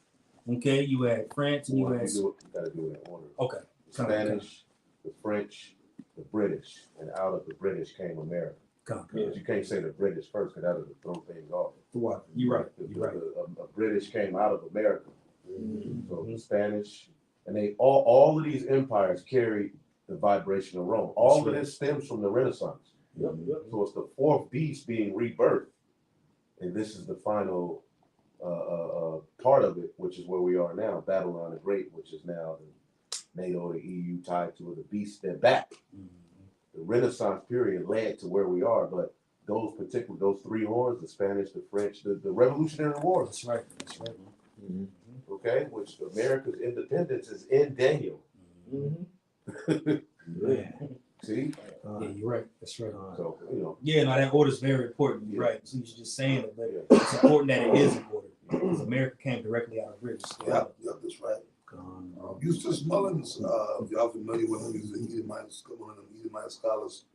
okay, you had France, and you had. You gotta do it in order. Okay. The Spanish, the French, the British, and out of the British came America. Because you can't say the British first, because that would throw things off. You're right. The British came out of America. So the Spanish, and they all of these empires carried the vibration of Rome. All of this stems from the Renaissance. So it's the 4th beast being rebirthed, and this is the final part of it, which is where we are now, Babylon the Great, which is now the NATO, the EU tied to the beast. They're back. The Renaissance period led to where we are, but those 3 horns, the Spanish, the French, the Revolutionary War. That's right. Okay, which America's independence is in Daniel. See? Yeah, you're right. That's right. So, you know. Yeah, no, that order is very important. You're right. So you're just saying it, but it's important that it is in order. Because America came directly out of British. Yep, that's right. Eustace Mullins, if y'all familiar with him, he's an Edomite, one of them Edomite scholars.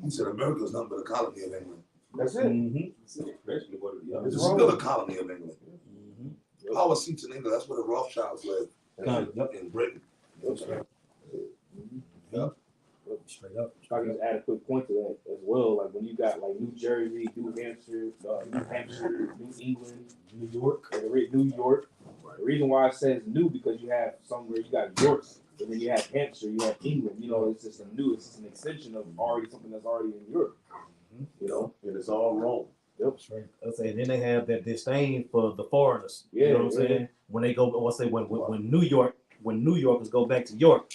He said America is nothing but a colony of England. That's it. It's still a colony of England. Power seats in England, that's where the Rothschilds live. In Britain. Straight up. I can just add a quick point to that as well. Like when you got like New Jersey, New Hampshire, New England, New York. New York. The reason why it says new because you have somewhere you got York, and then you have Hampshire, you have England. You know, it's just it's just an extension of already something that's already in Europe. You know, and it's all Rome. Yep, that's right. And then they have that disdain for the foreigners. Yeah, you know what I'm saying? When they go, when New Yorkers go back to York,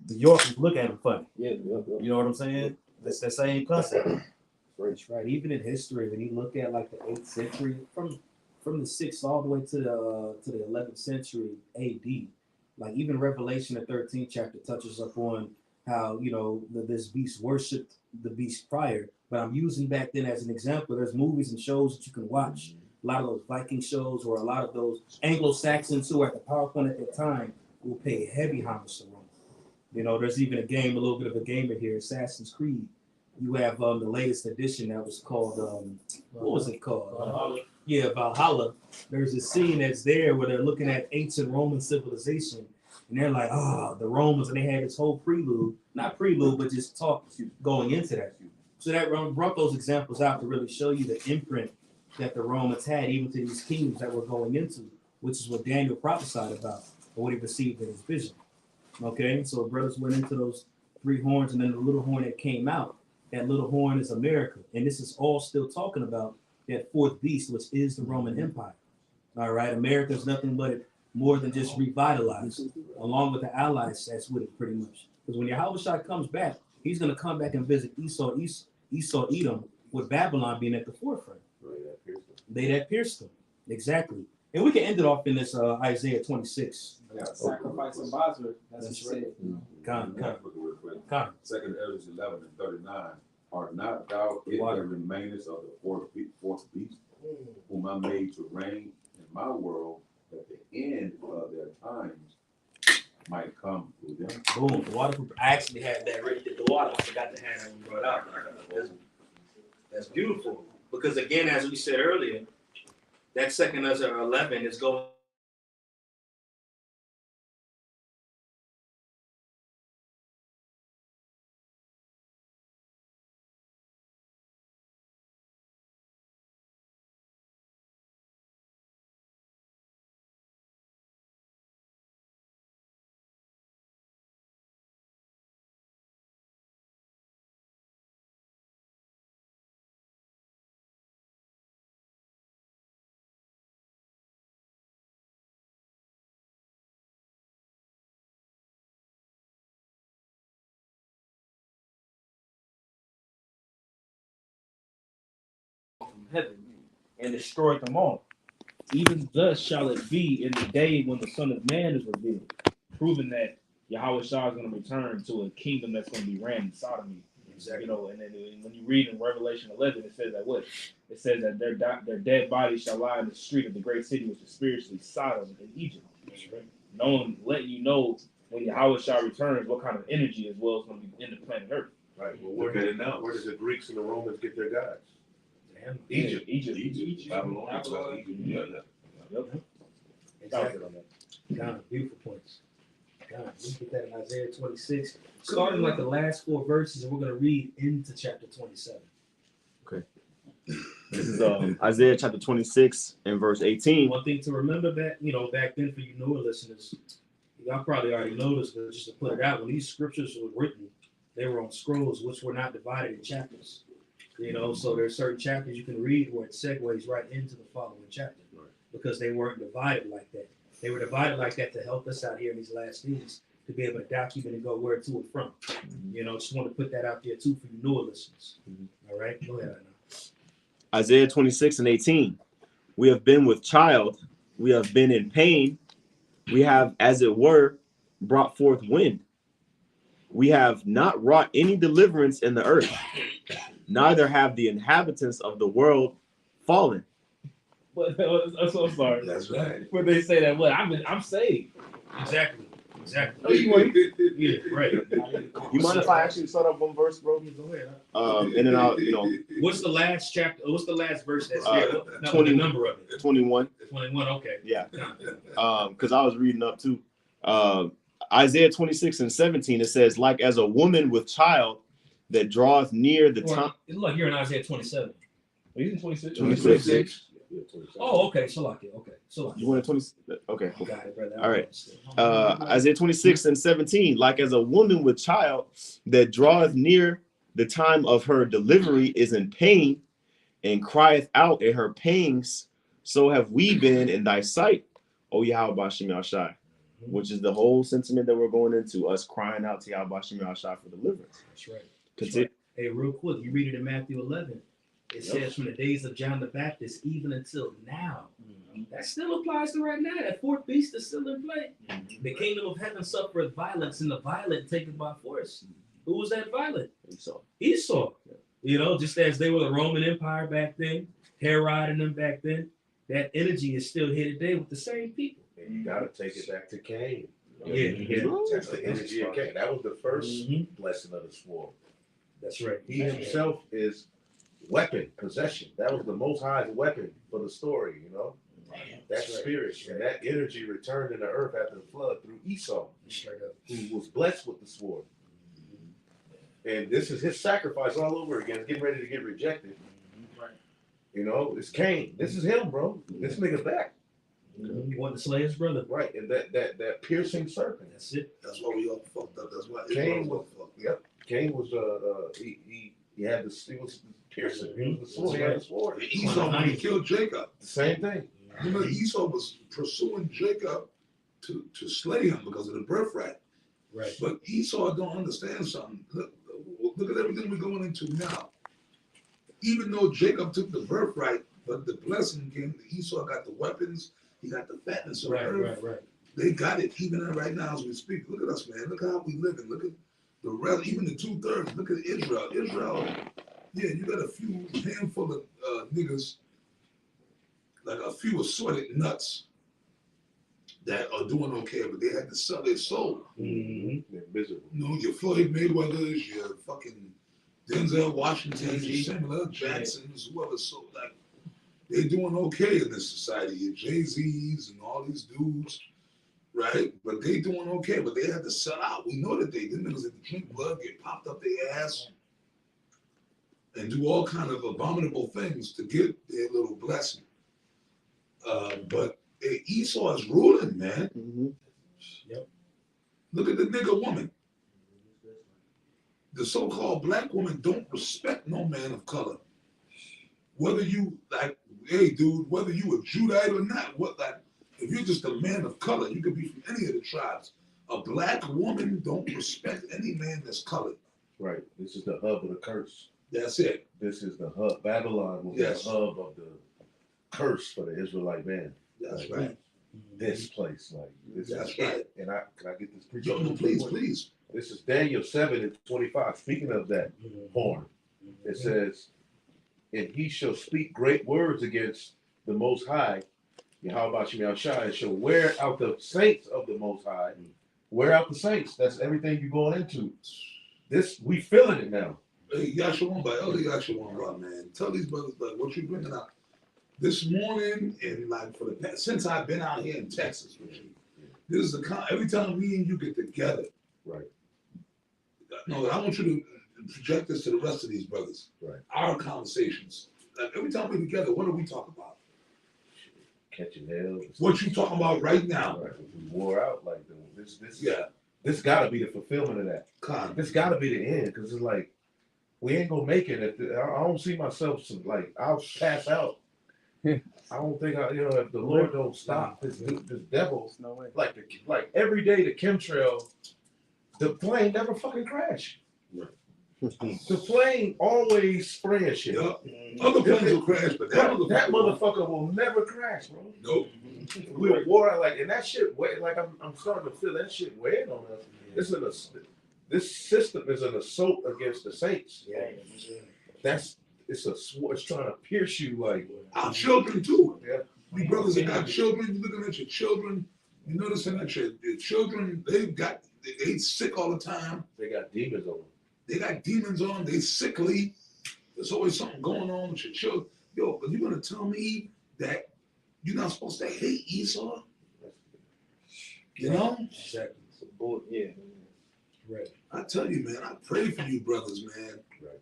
the Yorkers look at them funny. Yeah. You know what I'm saying? That's the same concept. That's right. Even in history, when you look at like the 8th century, from the 6th all the way to the 11th century AD, like even Revelation, the 13th chapter touches upon how this beast worshipped the beast prior. But I'm using back then as an example. There's movies and shows that you can watch. A lot of those Viking shows or a lot of those Anglo-Saxons who were at the PowerPoint at that time will pay heavy homage to Rome. You know, there's even a little bit of a gamer here, Assassin's Creed. You have the latest edition that was called, what was it called? Valhalla. There's a scene that's there where they're looking at ancient Roman civilization, and they're like, the Romans, and they had this whole but just talk going into that. So that brought those examples out to really show you the imprint that the Romans had even to these kingdoms that we're going into, which is what Daniel prophesied about, or what he received in his vision. Okay, so brothers went into those 3 horns, and then the little horn that came out, that little horn is America. And this is all still talking about that 4th beast, which is the Roman Empire. All right, America is nothing but more than just revitalized, along with the allies that's with it pretty much. Because when Yahushua comes back, he's going to come back and visit Esau, Edom, with Babylon being at the forefront. They that pierced him. Exactly. And we can end it off in this Isaiah 26. Sacrifice of Basra. That's what you said. Second Ezra 11 and 39. Art not thou it that remainest of the fourth beast, whom I made to reign in my world, that the end of their times might come through them. Boom. The waterproof. I actually had that ready to the water. I forgot to have that when you brought out. That's beautiful. Because again, as we said earlier, that second Ezra 11 is going from heaven and destroyed them all. Even thus shall it be in the day when the Son of Man is revealed, proving that Yahweh Shah is going to return to a kingdom that's going to be ran in sodomy. Exactly. You know, and then when you read in Revelation 11, it says that what? It says that their dead bodies shall lie in the street of the great city, which is spiritually Sodom in Egypt. Right. Knowing, letting you know when Yahweh Shah returns, what kind of energy as well is going to be in the planet Earth. Right. Well, where did the Greeks and the Romans get their gods? Egypt. Babylon. Yeah. Yep. Exactly. God, beautiful points. God, we get that in Isaiah 26, starting like the last 4 verses, and we're going to read into chapter 27. Okay. This is Isaiah chapter 26 and verse 18. One thing to remember back then for you newer listeners, y'all probably already noticed, but just to put it out, when these scriptures were written, they were on scrolls, which were not divided in chapters. You know, so there's certain chapters you can read where it segues right into the following chapter, because they weren't divided like that. They were divided like that to help us out here in these last days, to be able to document and go where to and from. You know, just want to put that out there too for you newer listeners. All right, go ahead. Isaiah 26 and 18. We have been with child, we have been in pain, we have, as it were, brought forth wind. We have not wrought any deliverance in the earth, neither have the inhabitants of the world fallen. But I'm so sorry. That's right. When they say that, what? I'm saved. Exactly. Yeah, right. You mind if I actually start up one verse, bro? Go ahead. And then I'll, What's the last chapter? What's the last verse that's 20, the number of it? 21. 21. Okay. Yeah. Because I was reading up too. Isaiah 26 and 17. It says, like as a woman with child that draweth near the time. Look, you're in Isaiah 27. He's in 26. 26. Oh, okay. Okay. You want a 20? Okay. Got it, brother. All right. Isaiah 26 and 17. Like as a woman with child that draweth near the time of her delivery is in pain and crieth out in her pangs, so have we been in thy sight, O Yahweh Bashim Yahshai, which is the whole sentiment that we're going into, us crying out to Yahweh Bashim Yahshai for deliverance. That's right. Hey, real quick, you read it in Matthew 11. It says from the days of John the Baptist even until now. That still applies to right now. That fourth beast is still in play. The kingdom of heaven suffereth violence, and the violent take it by force. Who was that violent? Esau. You know, just as they were the Roman Empire back then, Herod and them back then, that energy is still here today with the same people. And you got to take it back to Cain. Yeah. That's the energy of Cain. That was the first blessing of the sword. That's right. He himself is weapon, possession. That was the Most High's weapon for the story, you know? That spirit and that energy returned in the earth after the flood through Esau, who was blessed with the sword. And this is his sacrifice all over again, getting ready to get rejected. You know, it's Cain. This is him, bro. This nigga's back. He wanted to slay his brother. Right, and that piercing serpent. That's it. That's why we all fucked up. That's why Cain was fucked. Yep. Cain was he had the he was piercing. He was the sword. He had the sword. Esau when he killed Jacob. The same thing. Remember, Esau was pursuing Jacob to slay him because of the birthright. Right. But Esau don't understand something. Look at everything we're going into now. Even though Jacob took the birthright, but the blessing came, Esau got the weapons, he got the fatness of earth. Right. They got it even right now as we speak. Look at us, man. Look how we living. Look at the rest, even the 2/3. Look at Israel. Israel, yeah, you got a few handful of niggas, like a few assorted nuts that are doing okay, but they had to sell their soul. Mm-hmm. They're miserable. You know, your Floyd Mayweathers, your fucking Denzel Washingtons, your Samuel L. Jacksons, whoever, so like they're doing okay in this society. Your Jay-Z's and all these dudes, right? But they doing okay, but they had to sell out. We know that them niggas had to drink blood, get popped up their ass, and do all kind of abominable things to get their little blessing. But Esau is ruling, man. Mm-hmm. Yep. Look at the nigga woman. The so-called black woman don't respect no man of color. Whether you like, hey dude, whether you a Judite or not, if you're just a man of color, you could be from any of the tribes. A black woman don't respect any man that's colored. Right. This is the hub of the curse. That's it. This is the hub. Babylon was Yes. the hub of the curse for the Israelite man. That's like, right. This place, like this That's is right. it. And can I get this preacher? Please. This is Daniel 7:25. Speaking of that horn, it says, and he shall speak great words against the Most High, Yahweh Shai, and shall wear out the saints of the Most High. Wear out the saints. That's everything you're going into. This, we feeling it now. Hey, Elder Yashawan, man. Tell these brothers, like, what you bringing up. This morning, and like since I've been out here in Texas with you, this is every time me and you get together. Right. No, I want you to project this to the rest of these brothers. Right. Our conversations. Like every time we're together, what do we talk about? Catching hell. What you talking about right now? Right. We wore out like this. Yeah. This got to be the fulfillment of that. This got to be the end, because it's like we ain't gonna make it. I don't see myself like I'll pass out. I don't think if the Lord don't stop this devil, No way. like every day the chemtrail, the plane never fucking crash. Right. The plane always spraying shit. Yep. Other planes will crash, but that motherfucker will never crash, bro. Nope. We wore out and that shit like I'm starting to feel that shit weighing on us. This system is an assault against the saints. Yeah. It's trying to pierce you like our children too. Yeah. You brothers that got children, you're looking at your children, you noticing that your children, they sick all the time. They got demons on them. They got demons on, they sickly. There's always something going on with your children. Yo, but you're gonna tell me that you're not supposed to hate Esau? You know? Exactly. Yeah. Right. I tell you, man, I pray for you brothers, man. Right.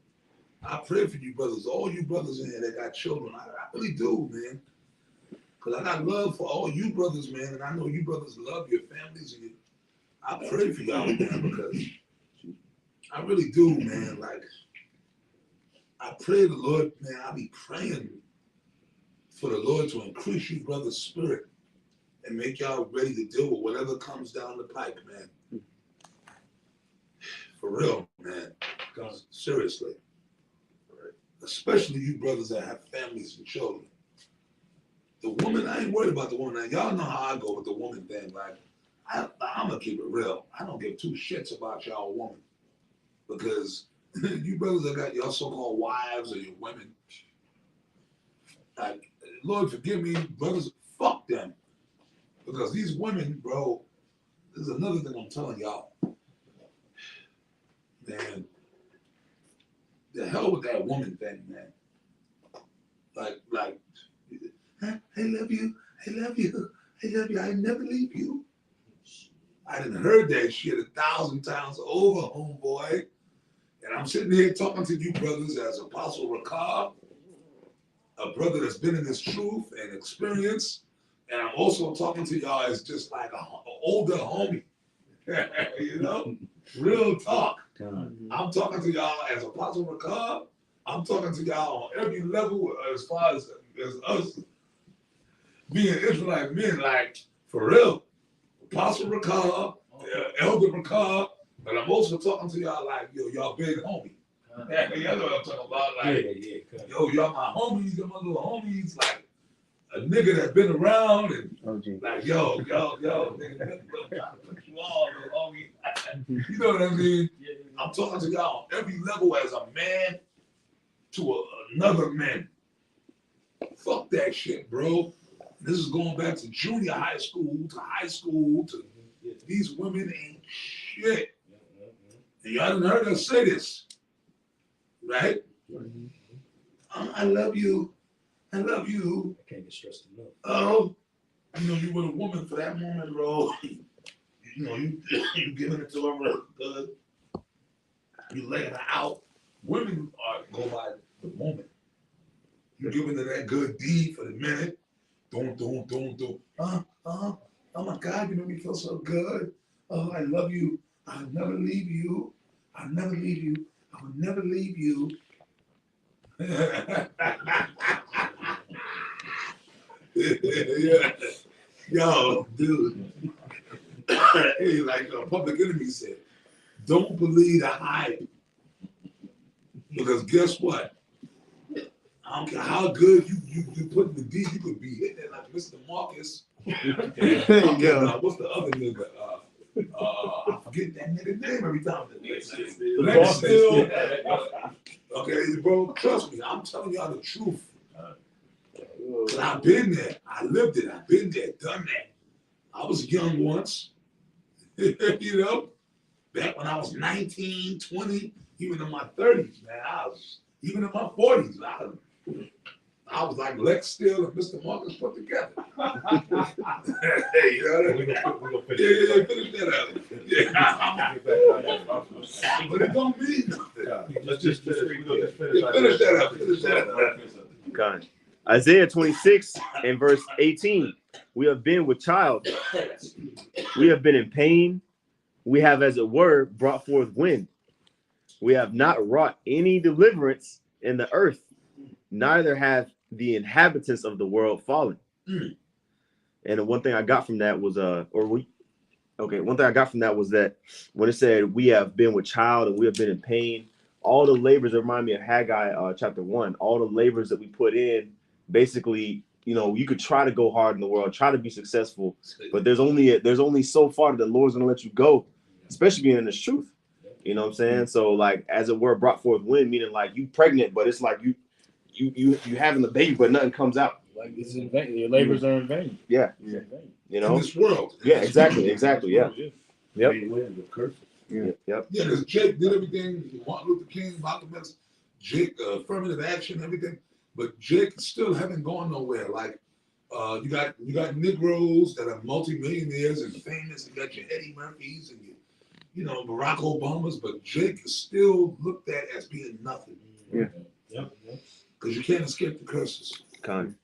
I pray for you brothers, all you brothers in here that got children. I really do, man. Because I got love for all you brothers, man, and I know you brothers love your families. And I pray for y'all, man, because I really do, man. Like, I pray the Lord, man, I be praying for the Lord to increase you brothers' spirit and make y'all ready to deal with whatever comes down the pike, man. For real, man. Seriously. Especially you brothers that have families and children. The woman, I ain't worried about the woman. Now, y'all know how I go with the woman thing. Like, I'm going to keep it real. I don't give two shits about y'all woman. Because you brothers that got y'all so-called wives or your women, like, Lord forgive me, brothers, fuck them. Because these women, bro, there's another thing I'm telling y'all. Man, the hell with that woman thing, man. Like, I love you, I love you, I love you, I never leave you. I done heard that shit 1,000 times over, homeboy. And I'm sitting here talking to you brothers as Apostle Rakab, a brother that's been in this truth and experience. And I'm also talking to y'all as just like an older homie. You know? Real talk. I'm talking to y'all as Apostle Rakab. I'm talking to y'all on every level as far as us being Israelite men, like, for real. Apostle Ricard, Elder Ricard, but I'm also talking to y'all like, yo, y'all big homie. Yeah, y'all know what I'm talking about. Like, yo, y'all my homies, y'all my little homies. Like, a nigga that been around and like, yo, nigga, put you on, little homie. You know what I mean? I'm talking to y'all on every level as a man to another man. Fuck that shit, bro. This is going back to junior high school, to high school, to these women ain't shit. And y'all done heard us say this, right? I love you. I love you. I can't get stressed enough. Oh, you know, you with a woman for that moment, bro. You know, you giving it to her real good. You laying her out. Women go by the moment. You giving her that good deed for the minute. Don't. Oh my God, you make me feel so good. Oh, I love you. I'll never leave you. I'll never leave you. I will never leave you. Yeah. Yo, dude. Hey, like Public Enemy said, don't believe the hype. Because guess what? I don't care how good you put in the D, you could be hitting it like Mr. Marcus. What's the other nigga? I forget that nigga name every time. Lex Steel. Okay, bro, trust me, I'm telling y'all the truth. I've been there. I lived it. I've been there, done that. I was young once. You know? Back when I was 19, 20, even in my 30s, man. Even in my 40s, I was like Lex Steel and Mr. Marcus put together. Hey, you know what I mean? Finish that out. Yeah. But it don't mean nothing. Let's just finish. Finish that out. God. Isaiah 26 and verse 18. We have been with child. We have been in pain. We have, as it were, brought forth wind. We have not wrought any deliverance in the earth, neither have the inhabitants of the world fallen. And one thing I got from that was one thing I got from that was that when it said we have been with child and we have been in pain, all the labors that remind me of Haggai chapter 1, all the labors that we put in, basically, you know, you could try to go hard in the world, try to be successful, but there's only so far that the Lord's gonna let you go, especially being in this truth. You know what I'm saying? So like, as it were, brought forth wind, meaning like you pregnant, but it's like you having the baby, but nothing comes out. Like it's in vain. Your labors are in vain. Yeah. In vain. You know. In this world. Yeah. Exactly. Yeah. Yep. Yeah. Yep. Yeah, because Jake did everything. Martin Luther King, Malcolm X, Jake, affirmative action, everything. But Jake still haven't gone nowhere. Like, you got Negroes that are multimillionaires and famous. You got your Eddie Murphys and you know, Barack Obamas. But Jake is still looked at as being nothing. Yeah. Yep. Because you can't escape the curses. Kind.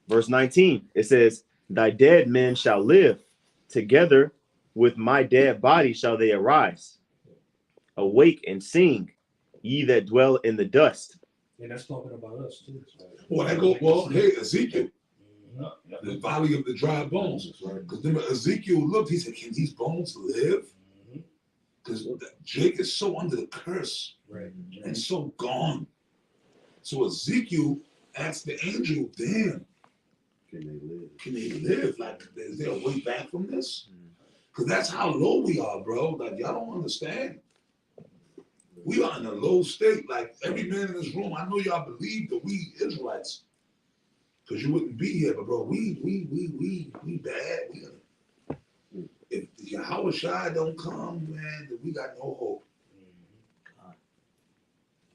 Verse 19. It says, "Thy dead men shall live together with my dead body shall they arise. Awake and sing, ye that dwell in the dust." And that's talking about us too. Well, hey, Ezekiel, the valley of the dry bones. Because then Ezekiel looked, he said, can these bones live? Because Jake is so under the curse and so gone. So Ezekiel asked the angel, damn, can they live? Like, is there a way back from this? Because that's how low we are, bro. Like, y'all don't understand. We are in a low state. Like, every man in this room, I know y'all believe that we Israelites, because you wouldn't be here, but bro, we bad. If Yahweh Shai don't come, man, then we got no hope.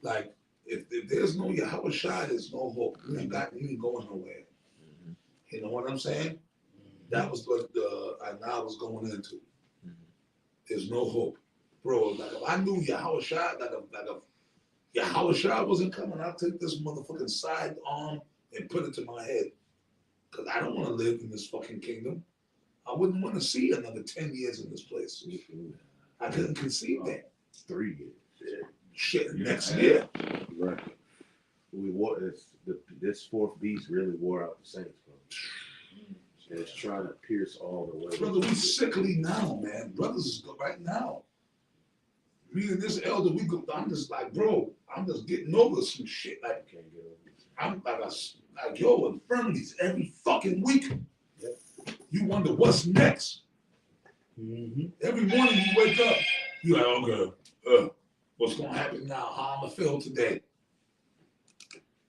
Like, if there's no Yahweh Shai, there's no hope. We ain't going nowhere. You know what I'm saying? That was what I was going into. There's no hope. Bro, like if I knew Yahweh Shai, like if Yahweh Shai wasn't coming, I'd take this motherfucking side arm and put it to my head. Because I don't want to live in this fucking kingdom. I wouldn't want to see another 10 years in this place. I couldn't conceive that. 3 years. Yeah. Shit, next year. Right. This fourth beast really wore out the saints, bro. It's trying to pierce all the way. Brother, we sickly now, man. Brothers is right now. Me and this elder, we go. I'm just like, bro. I'm just getting over some shit. Like, I'm like yo, infirmities every fucking week. You wonder what's next. Every morning you wake up, you like, okay, what's gonna happen now? How I'm gonna feel today?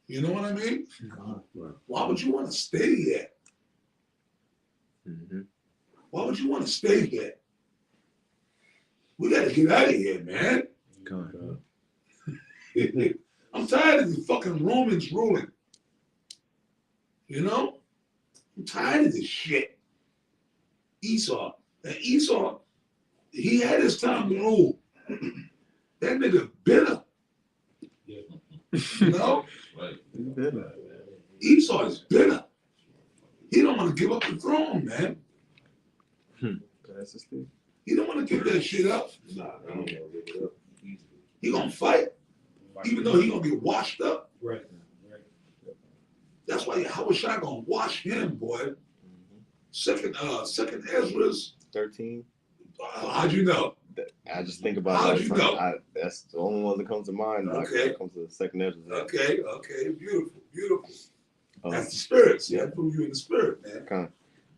You know what I mean? Why would you want to stay here? Why would you want to stay here? We gotta get out of here, man. I'm tired of these fucking Romans ruling. You know? I'm tired of this shit. Esau. And Esau, he had his time to rule. That nigga bitter. You know? Esau is bitter. He don't want to give up the throne, man. He don't want to give that shit up. He gonna fight, even though he gonna get washed up. Right. That's why Yahushua gonna wash him, boy. Second Ezra's 13. How'd you know? I just think about How'd that. you know? That's the only one that comes to mind. Like, when it comes to the second Ezra. Okay, beautiful. That's the spirit. See, I put you in the spirit, man.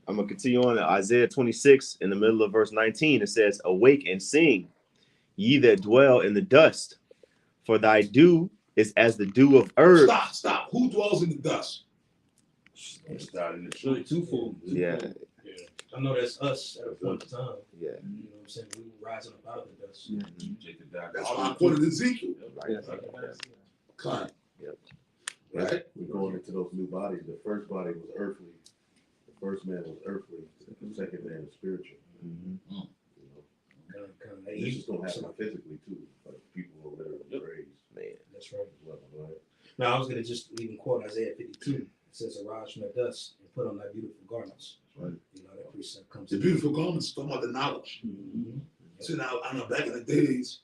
I'm gonna continue on in Isaiah 26 in the middle of verse 19. It says, "Awake and sing, ye that dwell in the dust, for thy dew is as the dew of herbs." Stop. Who dwells in the dust? It's really twofold. Yeah. I know that's us at a point in time. Yeah. You know what I'm saying? We were rising up out of the dust. That's why I quoted Ezekiel. Client. Yep. Right? We're going into those new bodies. The first body was earthly. The first man was earthly. The second man was spiritual. You know? This is gonna happen physically too. Like people will literally raised. Man. That's right. Now I was gonna just even quote Isaiah 52. It says, "Arise from the dust and put on thy beautiful garments." Right. You know that precept comes. The beautiful garments talking about the knowledge. See, now I know back in the days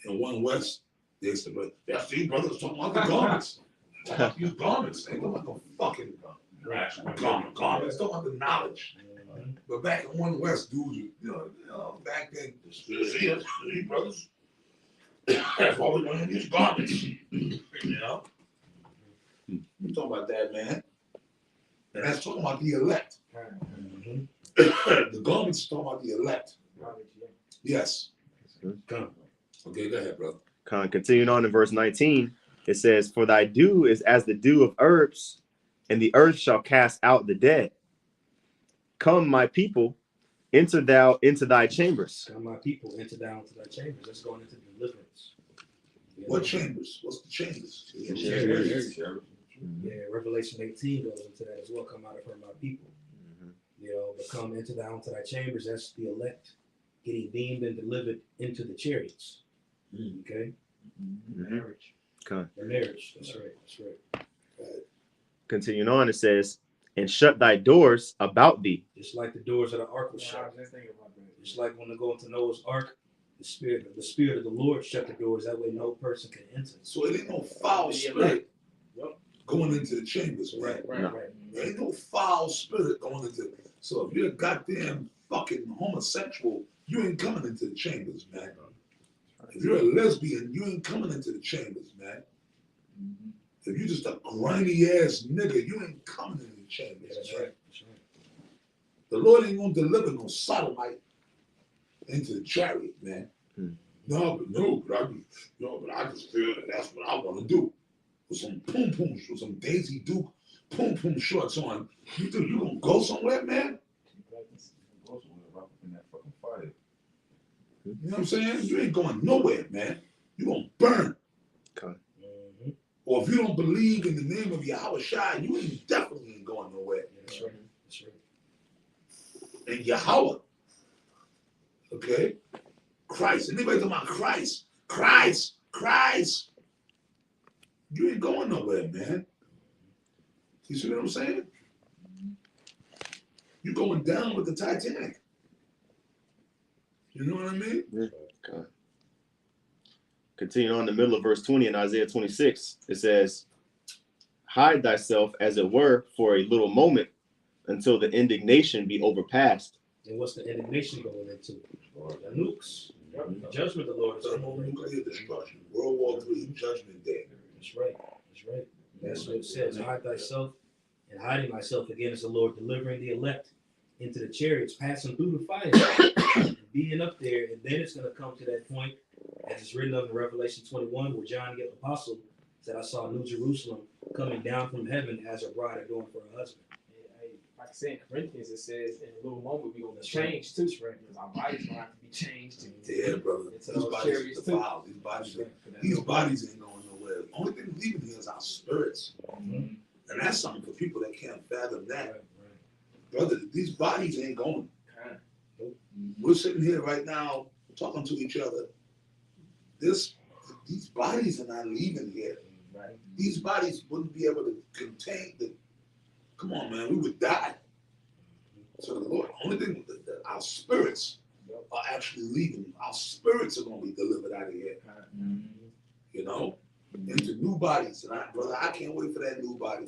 in One West, they used to be, that's these brothers talking about the garments. Talking about these garments. They talking about the fucking garments. Talking about the knowledge. But back in One West, dudes, you know, back then, see, brothers. That's why we're wearing these garments. You know? We talking about that, man. And that's talking about the elect. The garments talking about the elect. Yes. Okay, go ahead, brother. Continuing on in verse 19, it says, "For thy dew is as the dew of herbs, and the earth shall cast out the dead. Come, my people, enter thou into thy chambers." Come, my people, enter down to thy chambers. Let's go into deliverance. What chambers? What's the chambers? Yeah, Revelation 18 goes into that as well. Come out of her, my people. You know, but come into down to thy chambers. That's the elect getting beamed and delivered into the chariots. Okay? Marriage. Okay. The marriage. That's right. Continuing on, it says, "And shut thy doors about thee." Just like the doors of the ark was shut. Just like when they go into Noah's ark, the spirit of the Lord shut the doors. That way no person can enter. So it ain't no foul spirit going into the chambers, man. Right. There ain't no foul spirit going into. So if you're a goddamn fucking homosexual, you ain't coming into the chambers, man. If you're a lesbian, you ain't coming into the chambers, man. If you're just a grimy ass nigga, you ain't coming into the chambers. Yeah, that's man. right. The Lord ain't gonna deliver no sodomite into the chariot, man. No, but I just feel that that's what I want to do. With some poom pooms, with some Daisy Duke poom poom shorts on. You think you gonna go somewhere, man? You know what I'm saying? You ain't going nowhere, man. You gonna burn. Okay. Or if you don't believe in the name of Yahushua, you ain't definitely ain't going nowhere. That's right. And Yahweh. Okay? Christ. Anybody talking about Christ. You ain't going nowhere, man. You see what I'm saying? You're going down with the Titanic. You know what I mean? Okay. Continuing on in the middle of verse 20 in Isaiah 26, it says, "Hide thyself as it were for a little moment until the indignation be overpassed. And what's the indignation going into? The nukes. The judgment of the Lord is coming. Thermonuclear destruction. World War III, Judgment Day. That's right. That's right. That's what it says. Hide thyself, and hiding myself again is the Lord, delivering the elect into the chariots, passing through the fire, and being up there. And then it's going to come to that point, as it's written of in Revelation 21, where John the apostle said, I saw New Jerusalem coming down from heaven as a bride adorned for her husband. Like I said in Corinthians, it says in a little moment we're going to change too, right? Because our bodies going to have to be changed too. Yeah, brother. Into These those bodies chariots are too. defiled. These bodies ain't going nowhere. The only thing leaving here is our spirits. And that's something for people that can't fathom that. Brother, these bodies ain't going. We're sitting here right now talking to each other. These bodies are not leaving here. Right. These bodies wouldn't be able to contain the. Come on, man, we would die. So the Lord, only thing that our spirits are actually leaving. Our spirits are going to be delivered out of here. You know, into new bodies. And brother, I can't wait for that new body.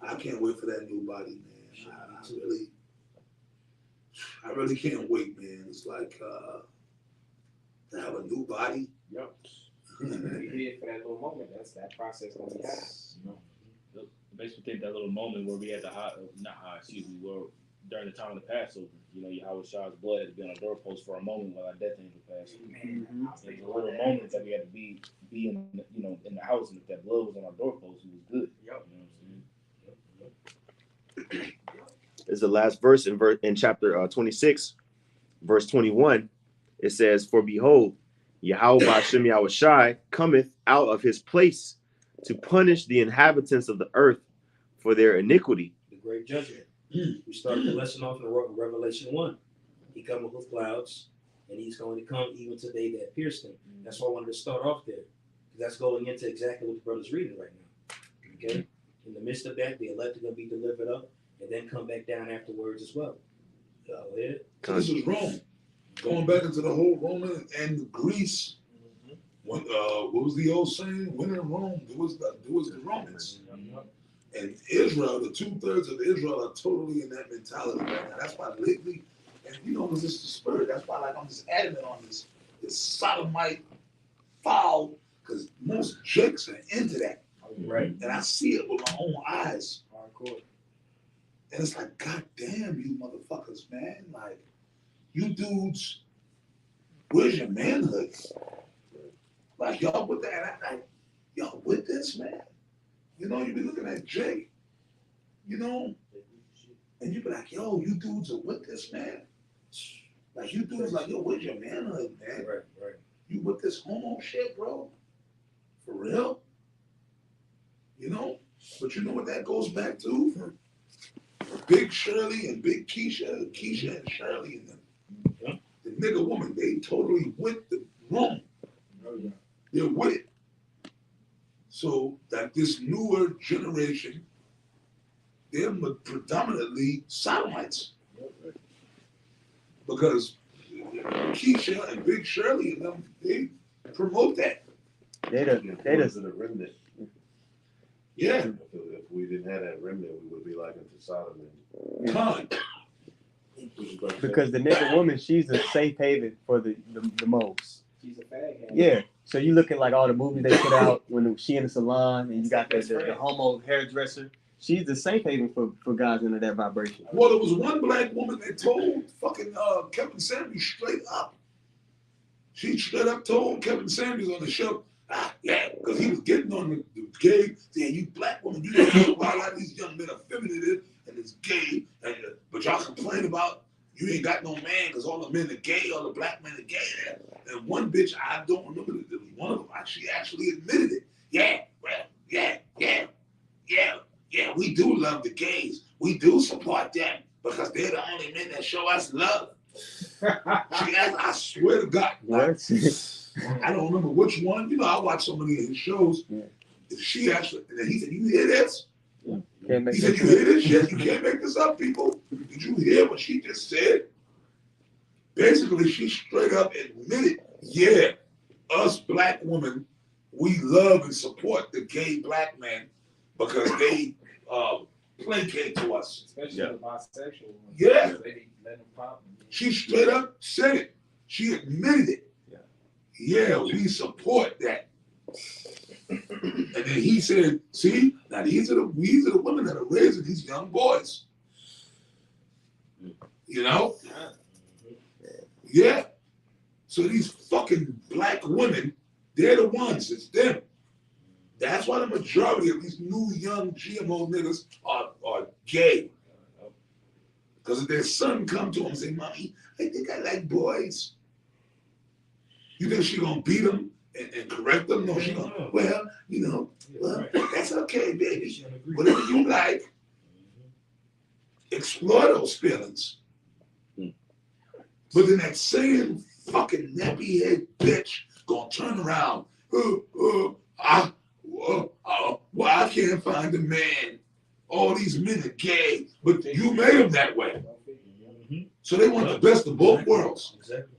I can't wait for that new body, man. I really can't wait, man. It's like to have a new body. Yep. We're here for that little moment. That's that process gonna be happening. It makes me think that little moment where we had where during the time of the Passover, you know, Yahweh Shah's blood had to be on a doorpost for a moment while our death angel passed through. It was a little moment that we had to be in, you know, in the house, and if that blood was on our doorpost, it was good. Yep. You know what I'm saying? This is the last verse in chapter 26, verse 21. It says, "For behold, Yahweh Ba'Shem Yahushai cometh out of his place to punish the inhabitants of the earth for their iniquity." The great judgment. We started the lesson off in Revelation 1. He cometh with clouds, and he's going to come even to they that pierced him. That's why I wanted to start off there. That's going into exactly what the brother's reading right now. Okay? In the midst of that, the elect are going to be delivered up and then come back down afterwards as well. Go ahead. This is Rome. Going back into the whole Roman and Greece. What was the old saying? When in Rome, there was the Romans. And Israel, the 2/3 of Israel are totally in that mentality right now. That's why lately, and you know, it's just the spirit. That's why, like, I'm just adamant on this sodomite foul, because most jakes are into that. Right. And I see it with my own eyes. Hardcore. And it's like, God damn you motherfuckers, man. Like, you dudes, where's your manhood? Like, y'all with that, like, y'all with this, man? You know, you be looking at Jake, you know, and you be like, yo, you dudes are with this, man. Like, you dudes like, yo, where's your manhood, man? Right. You with this homo shit, bro? For real? You know? But you know what that goes back to? Big Shirley and Big Keisha and Shirley and them. The nigga woman, they totally with the wrong. They're with it. So that this newer generation, they're predominantly sodomites. Because Keisha and Big Shirley and them, they promote that. They the remnant. Yeah. If we didn't have that remnant, we would be like into Sodom and Con. because the nigga woman, she's a safe haven for the moles. She's a fag. Yeah. So you look at like all the movies they put out when she in the salon and you got the homo hairdresser. She's the safe haven for guys under that vibration. Well, there was one black woman that told fucking Kevin Samuels straight up. She straight up told Kevin Samuels on the show, yeah, because he was getting on the gay, saying, you black woman, you don't know why a lot of these young men are feminine and it's gay, and but y'all complain about you ain't got no man because all the men are gay, all the black men are gay. And one bitch, I don't remember, one of them, she actually admitted it. Yeah, well, yeah, we do love the gays. We do support them because they're the only men that show us love. She asked, I swear to God. Like, I don't remember which one. You know, I watch so many of his shows. Yeah. She actually, and then he said, you hear this? Yeah. He said, you hear this shit? You can't make this up, people. Did you hear what she just said? Basically, she straight up admitted, yeah, us black women, we love and support the gay black men because they placate to us. Especially Yeah. the bisexual ones. Yeah. They be letting them pop. She straight up said it. She admitted it. Yeah, we support that. And then he said, see, now these are the women that are raising these young boys. You know? Yeah. So these fucking black women, they're the ones, it's them. That's why the majority of these new young GMO niggas are gay. Because if their son come to him and say, Mommy, I think I like boys. You think she gonna beat him and correct them? No, she gonna, well, you know, well, that's okay, baby. Whatever you like. Explore those feelings. But then that same fucking nappy head bitch gonna turn around. Well, I can't find a man. All these men are gay, but you made them that way. So they want the best of both worlds. Exactly.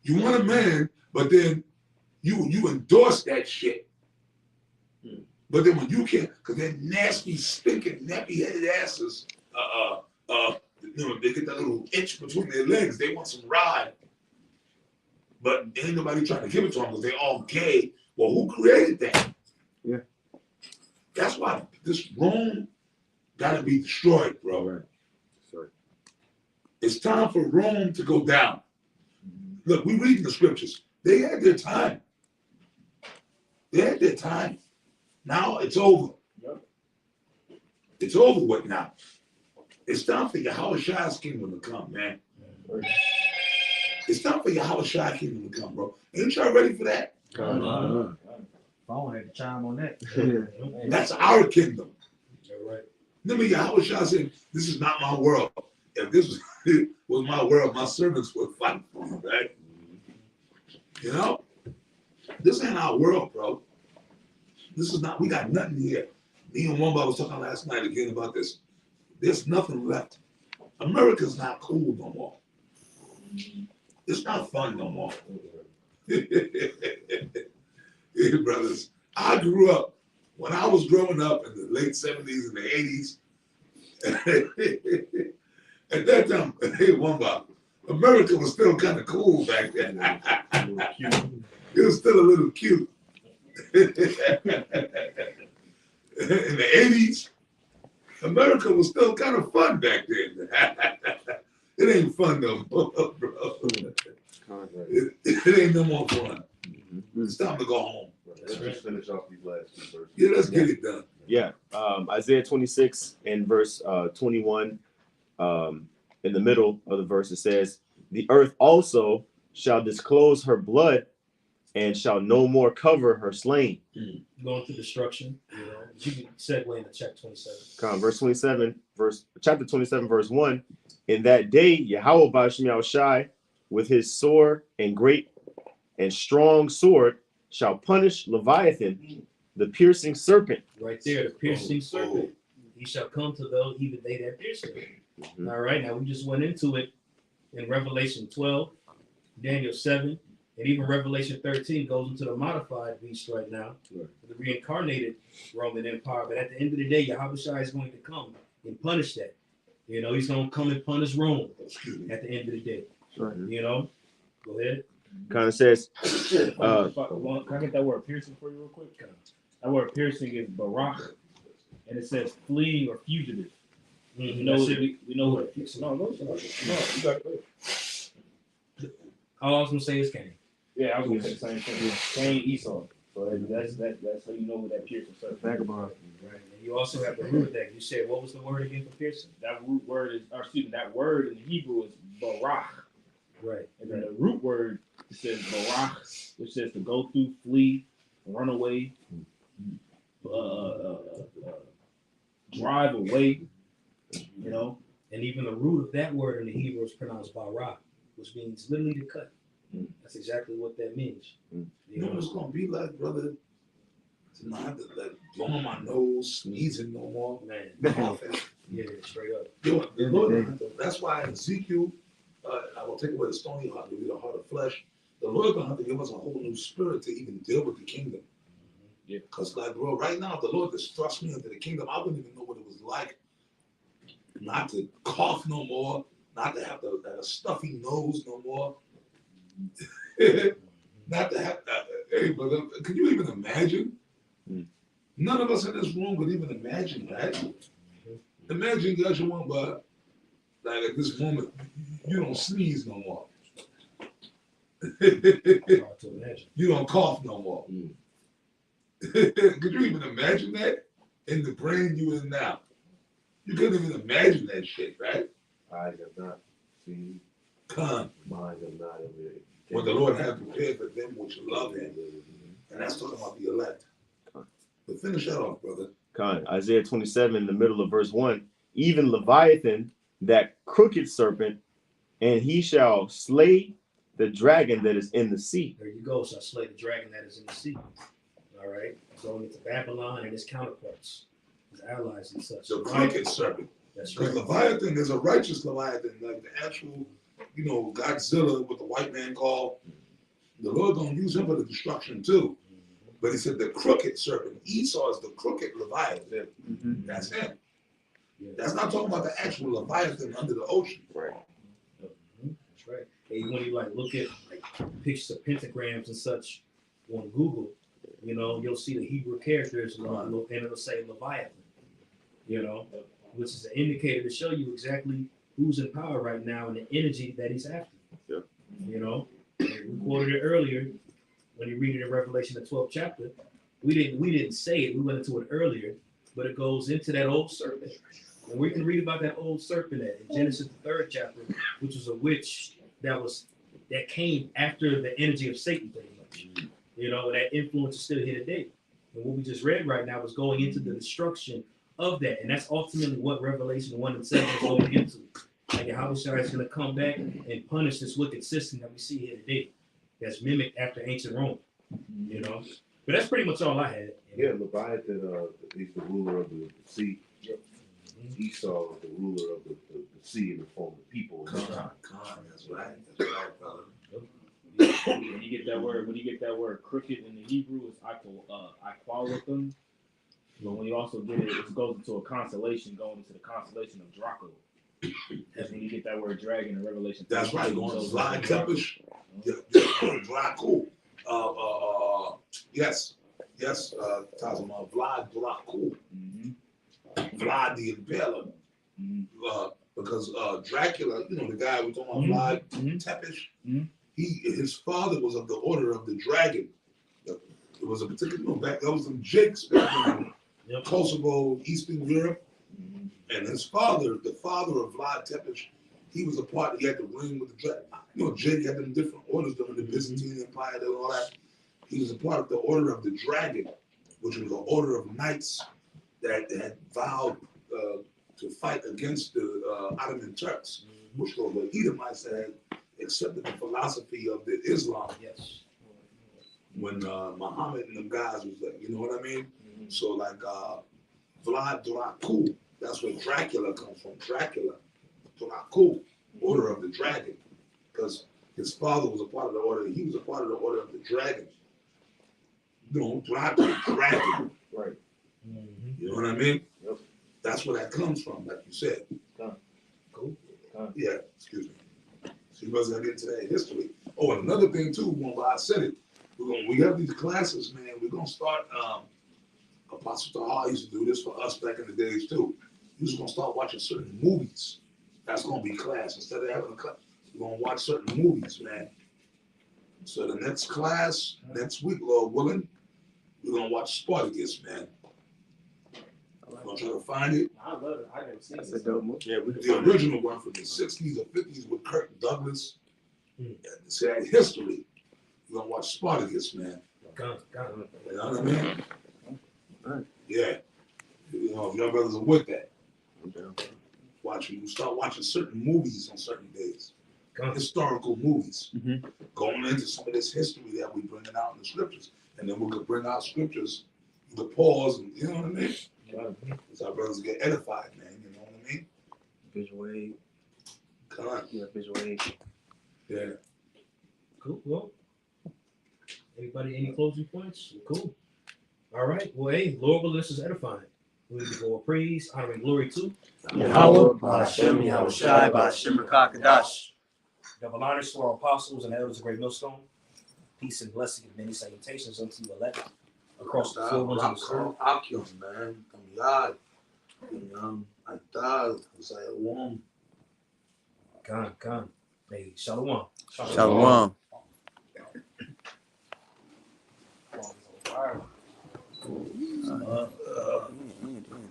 You want a man, but then you endorse that shit. But then when you can't, because they're nasty, stinking, nappy-headed asses, you know, they get that little inch between their legs. They want some ride. But ain't nobody trying to give it to them because they're all gay. Well, who created that? Yeah. That's why this Rome got to be destroyed, bro. Right. Sorry. It's time for Rome to go down. Look, we read the scriptures. They had their time. They had their time. Now it's over. Yep. It's over with now. It's time for Yahweh's kingdom to come, man. It's time for Yahweh's kingdom to come, bro. Ain't y'all ready for that? Phone had to chime on that. That's our kingdom. Right. Remember Yahweh said, this is not my world. If this was my world, my servants would fight for me, right? You know? This ain't our world, bro. This is not, we got nothing here. Me and Womba was talking last night again about this. There's nothing left. America's not cool no more. It's not fun no more. Hey, brothers, I grew up, when I was growing up in the late 70s and the 80s, at that time, hey, Womba, America was still kind of cool back then. It was still a little cute. In the 80s, America was still kind of fun back then. It ain't fun no more, bro. It ain't no more fun. It's time to go home. Let's just finish off these last two verses. Yeah, let's get it done. Yeah. Isaiah 26 and verse 21. In the middle of the verse, it says, the earth also shall disclose her blood and shall no more cover her slain. Going through destruction, you know. You can segue into chapter 27. Verse 27, chapter 27, verse 1. In that day, Yahweh Ba'ashem Yahushai, with his sore and great and strong sword, shall punish Leviathan, the piercing serpent. Right there, the piercing serpent. He shall come to those, even they that pierce him. All right, now we just went into it in Revelation 12, Daniel 7, and even Revelation 13 goes into the modified beast right now, the reincarnated Roman Empire. But at the end of the day, Yahushua is going to come and punish that. You know, he's going to come and punish Rome at the end of the day. You know, go ahead. Kind of says, Can I get that word piercing for you real quick? That word piercing is barak, and it says flee or fugitive. We know what. No, you got it. All I was gonna say is Cain. Yeah, I was gonna say the same thing. Cain, Esau. So that's how you know what that piercing is. Vagabond. Right. And you also have the root of that. You said what was the word again for piercing? That root word is, or excuse me, that word in the Hebrew is barak. Right. And then the root word, it says barak, which says to go through, flee, run away, drive away. You know, and even the root of that word in the Hebrew is pronounced barak, which means literally to cut. That's exactly what that means. You know what it's gonna be like, brother? To not have to like blowing my nose, sneezing no more. Man, yeah, straight up. Yo, the Lord, that's why Ezekiel, I will take away the stony heart, give you the heart of flesh. The Lord gonna have to give us a whole new spirit to even deal with the kingdom. Yeah, because like, bro, right now, if the Lord just thrust me into the kingdom, I wouldn't even know what it was like not to cough no more, not to have a stuffy nose no more, not to have. Hey, brother, can you even imagine? None of us in this room could even imagine that. Imagine, guys, you want, but like at this moment, you don't sneeze no more. You don't cough no more. Could you even imagine that in the brain you in now? You couldn't even imagine that shit, right? I have not seen. Con. Mine have not ever. What the Lord had prepared for them which love Him, and that's talking about the elect. But finish that off, brother. Con. Isaiah 27, in the middle of verse 1. Even Leviathan, that crooked serpent, and he shall slay the dragon that is in the sea. There you go. Shall slay the dragon that is in the sea. All right. Going into Babylon and his counterparts, his allies and such. The crooked serpent. That's Because right. Leviathan is a righteous Leviathan, like the actual, Godzilla, what the white man called. The Lord gonna use him for the destruction too. But he said the crooked serpent. Esau is the crooked Leviathan. That's him. Yeah. That's not talking about the actual Leviathan under the ocean. Right. That's right. And when you look at pictures of pentagrams and such on Google, you'll see the Hebrew characters and it'll say Leviathan, which is an indicator to show you exactly who's in power right now and the energy that he's after. Yep. We quoted it earlier when you read it in Revelation, the 12th chapter. We didn't say it. We went into it earlier, but it goes into that old serpent. And we can read about that old serpent in Genesis, the 3rd chapter, which was a witch that came after the energy of Satan, pretty much. And that influence is still here today. And what we just read right now is going into the destruction of that. And that's ultimately what Revelation 1 and 7 is going into. Like Yahweh is going to come back and punish this wicked system that we see here today that's mimicked after ancient Rome. But that's pretty much all I had. Yeah, Leviathan is the ruler of the sea. Esau is the ruler of the sea in the form of people. That's right. That's right, brother. When you get that word crooked in the Hebrew, it's aqualathon. But when you also get it, it goes into a constellation, going into the constellation of Draco. That's when you get that word dragon in Revelation. That's right. Going to Vlad Tepish. Draco. Yes. Tazama. Vlad Draco. Vlad the Impaler. Because Dracula, the guy we're talking about, Vlad Tepish, his father was of the order of the dragon. It was a particular, that was some Jakes back in Kosovo, Eastern Europe. And his father, the father of Vlad Tepish, he was a part, he had the ring with the dragon. Jake had them different orders during the Byzantine Empire and all that. He was a part of the order of the dragon, which was an order of knights that had vowed to fight against the Ottoman Turks, which were the Edomites that had accepted the philosophy of the Islam. Yes. When Muhammad and them guys was there, you know what I mean? So Vlad Draco, that's where Dracula comes from. Dracula, Draco, order of the dragon, because his father was a part of the order. He was a part of the order of the dragon. Draco, dragon. Right. You know what I mean? Yep. That's where that comes from, like you said. Cool. Yeah, excuse me. So you must get into that history. Oh, and another thing too, when I said it, we have these classes, man. We're gonna start. Apostle Tahar used to do this for us back in the days too. We're just gonna start watching certain movies. That's gonna be class. Instead of having a class, we're gonna watch certain movies, man. So the next class, next week, Lord willing, we're gonna watch Spartacus, man. I'm gonna try to find it. I love it. I never seen That's it. a dope movie. Yeah, The original one from the 60s or 50s with Kirk Douglas. And see that history. We're gonna watch Spartacus, man. Gun. You know what I mean? Yeah. If your brothers are with that. You start watching certain movies on certain days. Historical movies. Going into some of this history that we bringing out in the scriptures. And then we could bring out scriptures, the pause, and you know what I mean? Because our brothers get edified, man. You know what I mean? Visual aid. Come on. Yeah, visual aid. Yeah. Cool. Well, anybody, any closing points? Cool. All right. Well, hey, Lord will, this is edifying. We give all praise, honor, and glory to Yahweh, Ba'ashem, Yahushai, Ba'ashem, Rakakadash. double honors to our apostles and elders of Great Millstone. Peace and blessing and many salutations unto you elect across the four winds of the earth. Action, man. Kamiyad. Aital. Sayawam. Khan. Hey, Shalom. Shalom.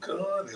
God,